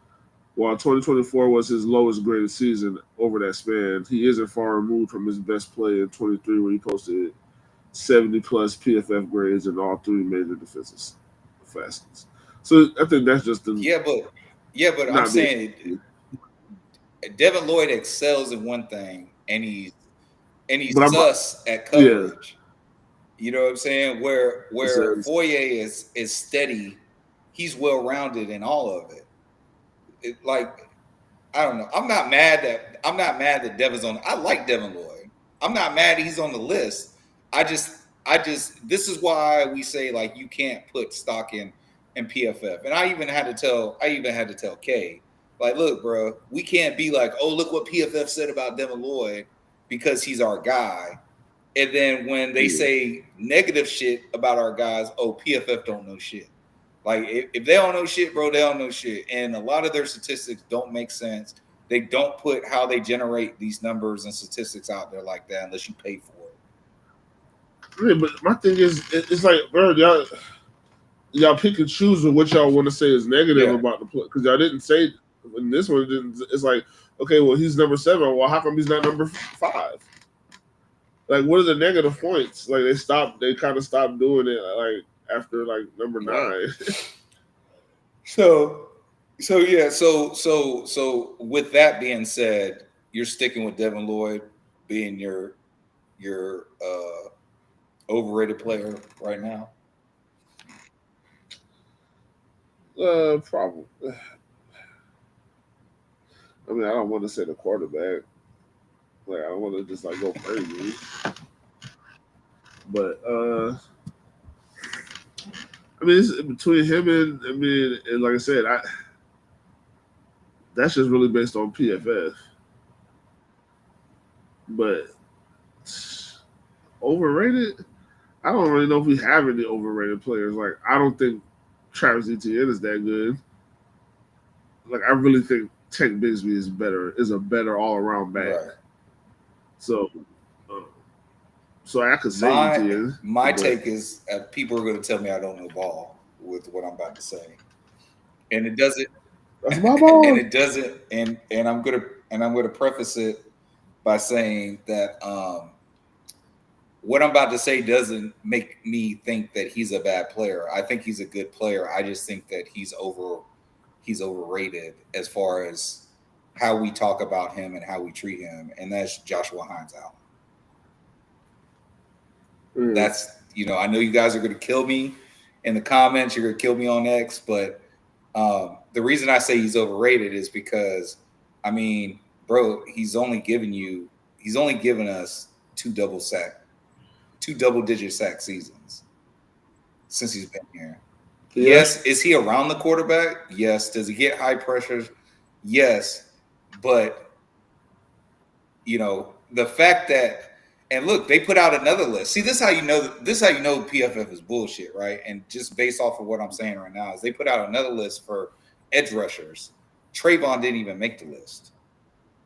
While 2024 was his lowest graded season over that span, he isn't far removed from his best play in 23, where he posted 70-plus PFF grades in all three major defensive facets. So I think that's just the but I'm saying Devin Lloyd excels in one thing, and he's sus at coverage. You know what I'm saying? Where Foye is steady, he's well rounded in all of it. I don't know. I'm not mad that Devin's on. I like Devin Lloyd. I'm not mad he's on the list. I just this is why we say like you can't put stock in PFF. And I even had to tell Kay, like, look, bro, we can't be like, oh, look what PFF said about Devin Lloyd because he's our guy. And then when they say negative shit about our guys, oh, PFF don't know shit. Like, if they don't know shit, bro, they don't know shit. And a lot of their statistics don't make sense. They don't put how they generate these numbers and statistics out there like that unless you pay for it. Yeah, but my thing is, it's like, bro, y'all pick and choose with what y'all want to say is negative about the play. Because y'all didn't say, in this one, it's like, okay, well, he's number 7. Well, how come he's not number 5? Like, what are the negative points? Like, they kind of stopped doing it, like, after, like, number 9. So with that being said, you're sticking with Devin Lloyd being your overrated player right now? Probably. I mean, I don't want to say the quarterback. Like, I don't want to just like go crazy. But I mean, it's between him and like I said, that's just really based on PFF. But overrated, I don't really know if we have any overrated players. Like, I don't think Travis Etienne is that good. Like, I really think Tank Bigsby is a better all around back. Right. So I could say Etienne. My take is people are going to tell me I don't know ball with what I'm about to say, and it doesn't. That's my ball. And it doesn't. And I'm gonna preface it by saying that what I'm about to say doesn't make me think that he's a bad player. I think he's a good player. I just think that he's overrated as far as how we talk about him and how we treat him, and that's Joshua Hines Allen. That's, I know you guys are going to kill me in the comments. You're going to kill me on X, but the reason I say he's overrated is because, I mean, bro, he's only given us 2 double-digit sack seasons since he's been here. Yeah. Yes, is he around the quarterback? Yes. Does he get high pressures? Yes, but the fact that. And look, they put out another list. See, this is how you know PFF is bullshit, right? And just based off of what I'm saying right now, is they put out another list for edge rushers. Trayvon didn't even make the list.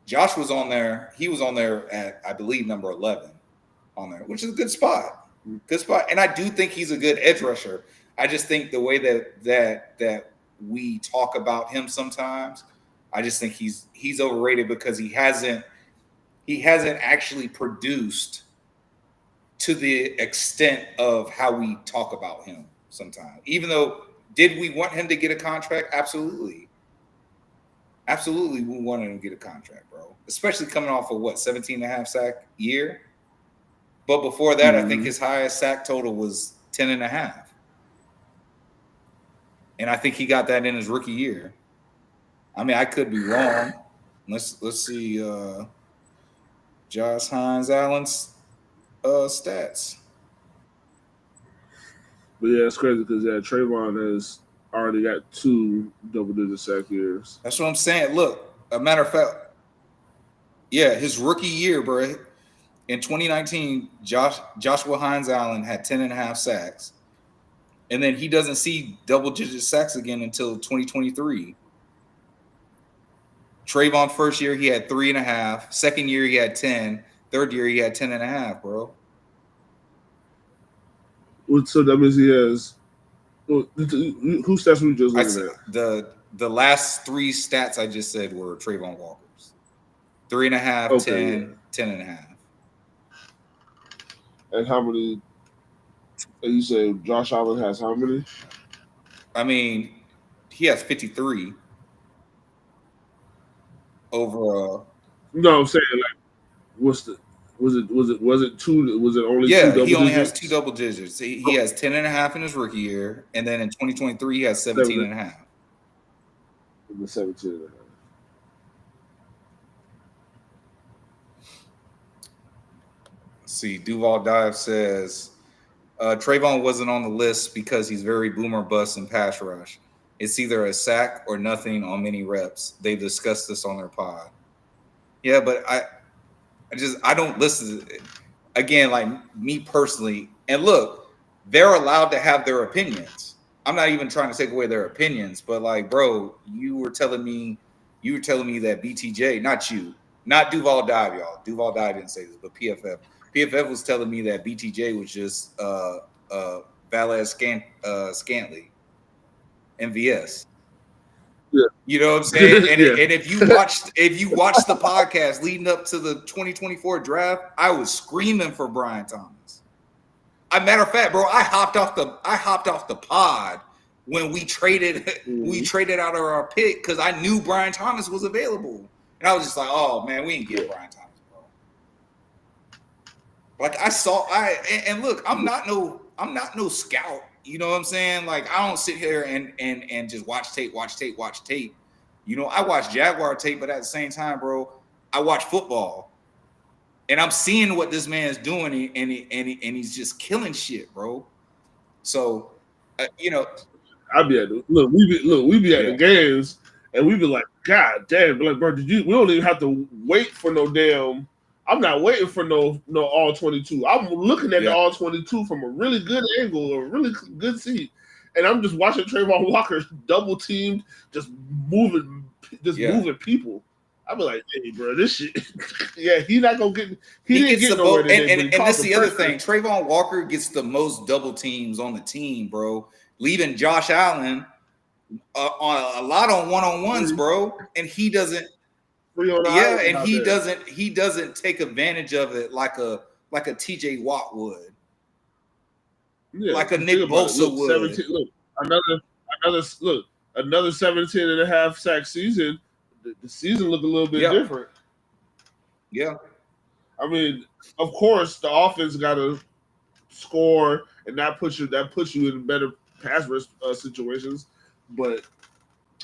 Josh was on there. He was on there at, I believe, number 11 on there, which is a good spot. Good spot. And I do think he's a good edge rusher. I just think the way that we talk about him sometimes, I just think he's overrated because he hasn't actually produced to the extent of how we talk about him sometimes. Even though, did we want him to get a contract? Absolutely. Absolutely, we wanted him to get a contract, bro. Especially coming off of 17.5 sack year. But before that, I think his highest sack total was 10.5. And I think he got that in his rookie year. I mean, I could be wrong. Let's see Josh Hines Allen's stats. But yeah, it's crazy because Trayvon has already got 2 double-digit sack years. That's what I'm saying. Look, a matter of fact, his rookie year, bro. In 2019, Joshua Hines Allen had 10.5 sacks, and then he doesn't see double-digit sacks again until 2023. Trayvon first year he had 3.5. Second year he had 10. Third year he had 10.5, bro. So that means he has Who stats we just looking at? The last three stats I just said were Trayvon Walker's. 3.5, Okay, 10, 10.5. And how many? And you say Josh Allen has how many? I mean, he has 53 overall. No, I'm saying like, what's the? Was it two? Was it only two Yeah, double he only digits? has two double digits. He has 10.5 in his rookie year, and then in 2023 he has 17.5. The 17.5. See, Duval Dive says Trayvon wasn't on the list because he's very boomer bust in pass rush. It's either a sack or nothing on many reps. They discussed this on their pod. Yeah, but I don't listen. Again, like me personally, and look, they're allowed to have their opinions. I'm not even trying to take away their opinions, but like, bro, you were telling me that BTJ, not you, not Duval Dive, y'all. Duval Dive didn't say this, but PFF. PFF was telling me that BTJ was just Valez Scantley, MVS. Yeah. You know what I'm saying? And, Yeah. and if you watched the podcast leading up to the 2024 draft, I was screaming for Brian Thomas. Matter of fact, bro, I hopped off the pod when we traded out of our pick because I knew Brian Thomas was available. And I was just like, oh man, we ain't get Brian Thomas, bro. Like and look, I'm not no scout. You know what I'm saying? Like I don't sit here and just watch tape. You know, I watch Jaguar tape, but at the same time, bro, I watch football, and I'm seeing what this man's doing, and he's just killing shit, bro. So, you know, We be at the games, and we be like, God damn, like, bro, we don't even have to wait for no damn. I'm not waiting for no all 22. I'm looking at the all 22 from a really good angle, a really good seat, and I'm just watching Trayvon Walker double teamed, just moving people. I'll be like, hey, bro, this shit. Yeah, he not gonna get. He didn't get nowhere today. And this is the other thing. Trayvon Walker gets the most double teams on the team, bro, leaving Josh Allen on a lot on one-on-ones, bro, and he doesn't. Yeah, and he doesn't take advantage of it like a TJ Watt would, like a Nick Bosa would. 17, another 17 and a half sack season. The season looked a little bit different. Yeah. I mean, of course, the offense got to score, and that puts you in better pass rush situations. But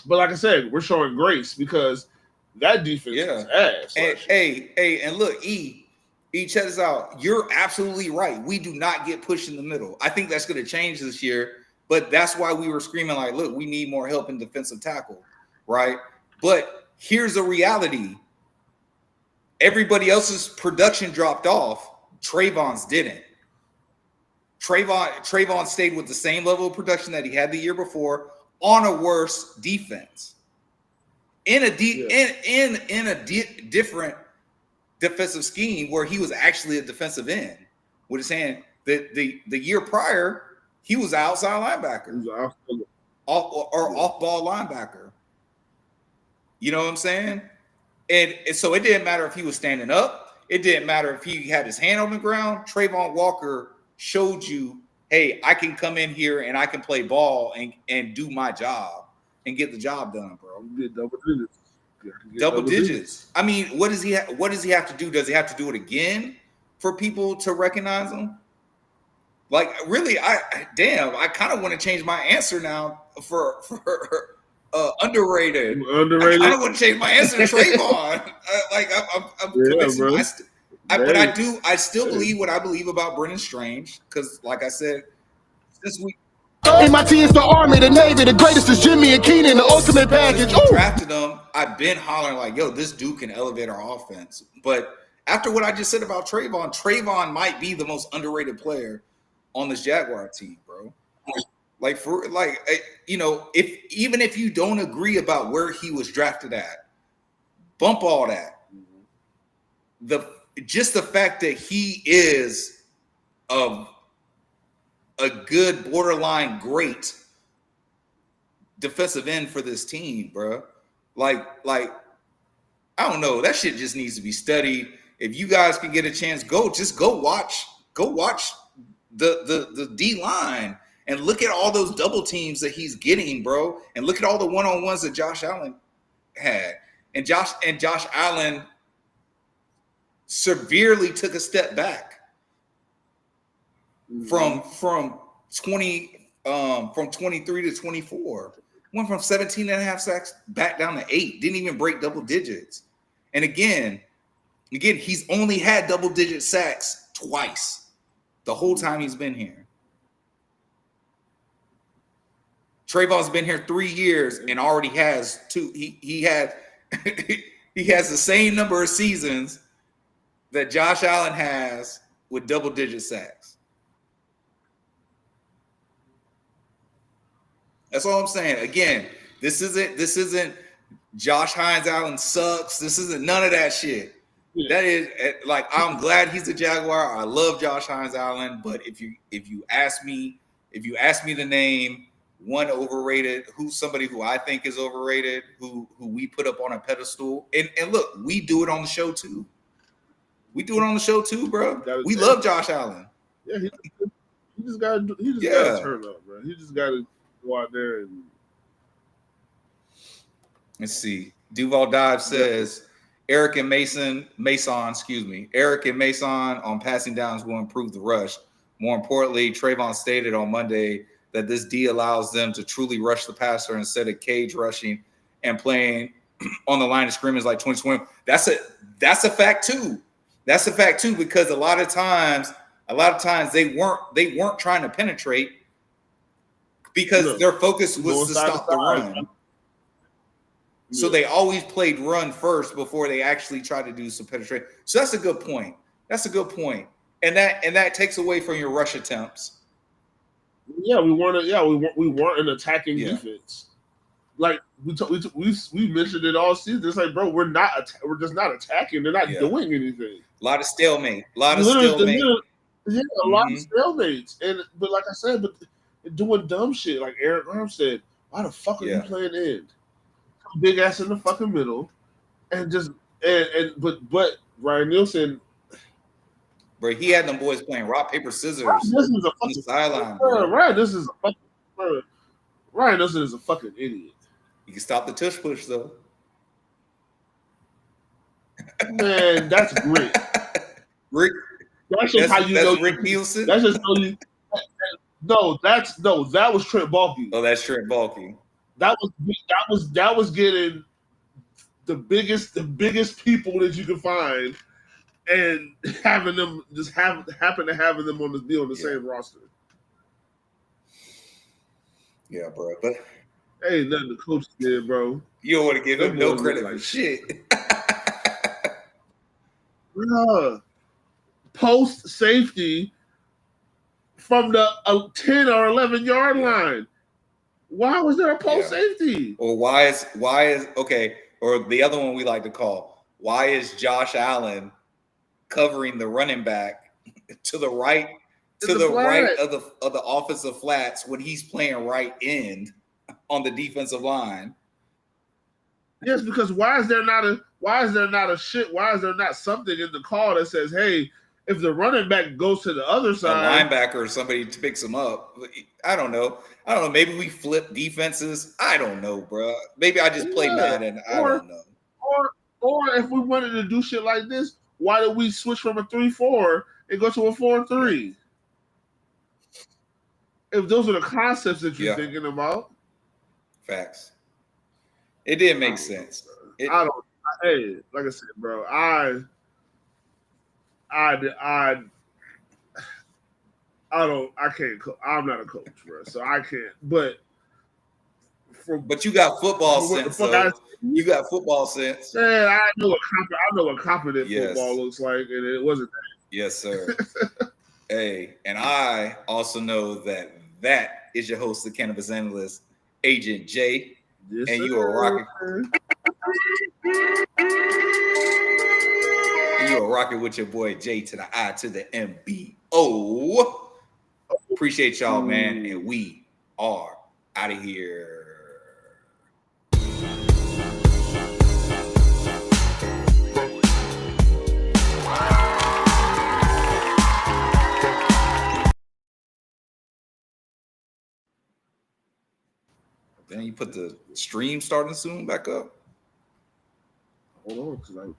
like I said, we're showing grace because that defense is ass. And, and look, check this out. You're absolutely right. We do not get pushed in the middle. I think that's going to change this year, but that's why we were screaming like, look, we need more help in defensive tackle, right? But here's the reality. Everybody else's production dropped off. Trayvon's didn't. Trayvon stayed with the same level of production that he had the year before on a worse defense. In a different defensive scheme where he was actually a defensive end. With his hand, the year prior, he was an outside linebacker. Off-ball linebacker. You know what I'm saying? And so it didn't matter if he was standing up. It didn't matter if he had his hand on the ground. Trayvon Walker showed you, hey, I can come in here and I can play ball and do my job and get the job done, bro. Get double digits. Double digits. I mean, what does he have to do? Does he have to do it again for people to recognize him? Like, really, I kind of want to change my answer now for underrated. I kind of want to change my answer to Trayvon. I'm convinced. But I still believe what I believe about Brendan Strange because, like I said, this week. MIT is the Army, the Navy, the greatest is Jimmy and Keenan, the ultimate package. When we drafted him, I've been hollering like, yo, this dude can elevate our offense. But after what I just said about Trayvon might be the most underrated player on this Jaguar team, bro. Even if you don't agree about where he was drafted at, bump all that. Just the fact that he is a good borderline great defensive end for this team, bro. Like I don't know. That shit just needs to be studied. If you guys can get a chance, go watch the D line and look at all those double teams that he's getting, bro. And look at all the one-on-ones that Josh Allen had. And Josh Allen severely took a step back from 23 to 24. Went from 17 and a half sacks back down to 8. Didn't even break double digits. And again, he's only had double-digit sacks twice the whole time he's been here. Trayvon's been here 3 years and already has 2. He has the same number of seasons that Josh Allen has with double-digit sacks. That's all I'm saying. Again, this isn't Josh Hines Allen sucks. This isn't none of that shit. Yeah. That is like, I'm glad he's a Jaguar. I love Josh Hines Allen, but if you ask me to name one overrated, who's somebody who I think is overrated, who we put up on a pedestal, and look, we do it on the show too. We do it on the show too, bro. We love Josh Allen. Yeah, he just gotta turn up, bro. He just gotta go out there and. Let's see. Duval Dive says Eric and Mason on passing downs will improve the rush. More importantly, Trayvon stated on Monday that this D allows them to truly rush the passer instead of cage rushing and playing on the line of scrimmage like 2020. That's a fact too. That's a fact too, because a lot of times they weren't trying to penetrate because their focus was to stop the run. So they always played run first before they actually tried to do some penetration. So that's a good point. And that takes away from your rush attempts. Yeah, we weren't an attacking defense. Like we mentioned it all season. It's like, bro, we're just not attacking. They're not doing anything. A lot of stalemate. A lot of stalemates. But like I said, doing dumb shit. Like Eric Graham said, why the fuck are you playing end? Big ass in the fucking middle, and but Ryan Nielsen, bro, he had them boys playing rock paper scissors on the sideline. Ryan Nielsen is a fucking idiot. You can stop the tush push though. Man, that's Rick. That's just how you know Rick Nielsen. That's just how you. That was Trent Baalke. Oh, that's Trent Baalke. That was getting the biggest people that you could find, and having them just happen to having them on the same roster. Yeah, bro. But ain't nothing the coach did, bro. You don't want to give him no credit for shit. Post safety from the 10 or 11 yard line. Why was there a post safety? Or why is okay? Or the other one we like to call, why is Josh Allen covering the running back to the right of the offensive flats when he's playing right end on the defensive line? Yes, because why is there not something in the call that says, hey, if the running back goes to the other side, a linebacker or somebody picks him up. I don't know. Maybe we flip defenses. I don't know, bro. Maybe I just play Madden. I don't know. Or if we wanted to do shit like this, why did we switch from a 3-4 and go to a 4-3? If those are the concepts that you're thinking about. Facts. It didn't make sense. Like I said, bro, I'm not a coach, bro, so I can't. But you got football sense. You got football sense. Man, I know what competent football looks like, and it wasn't that. Yes, sir. Hey, and I also know that is your host, the cannabis analyst, Agent J, and you are rocking. You are rocking with your boy J to the I to the M-B-O. Appreciate y'all, man, and we are out of here. Then you put the stream starting soon back up. Hold on, because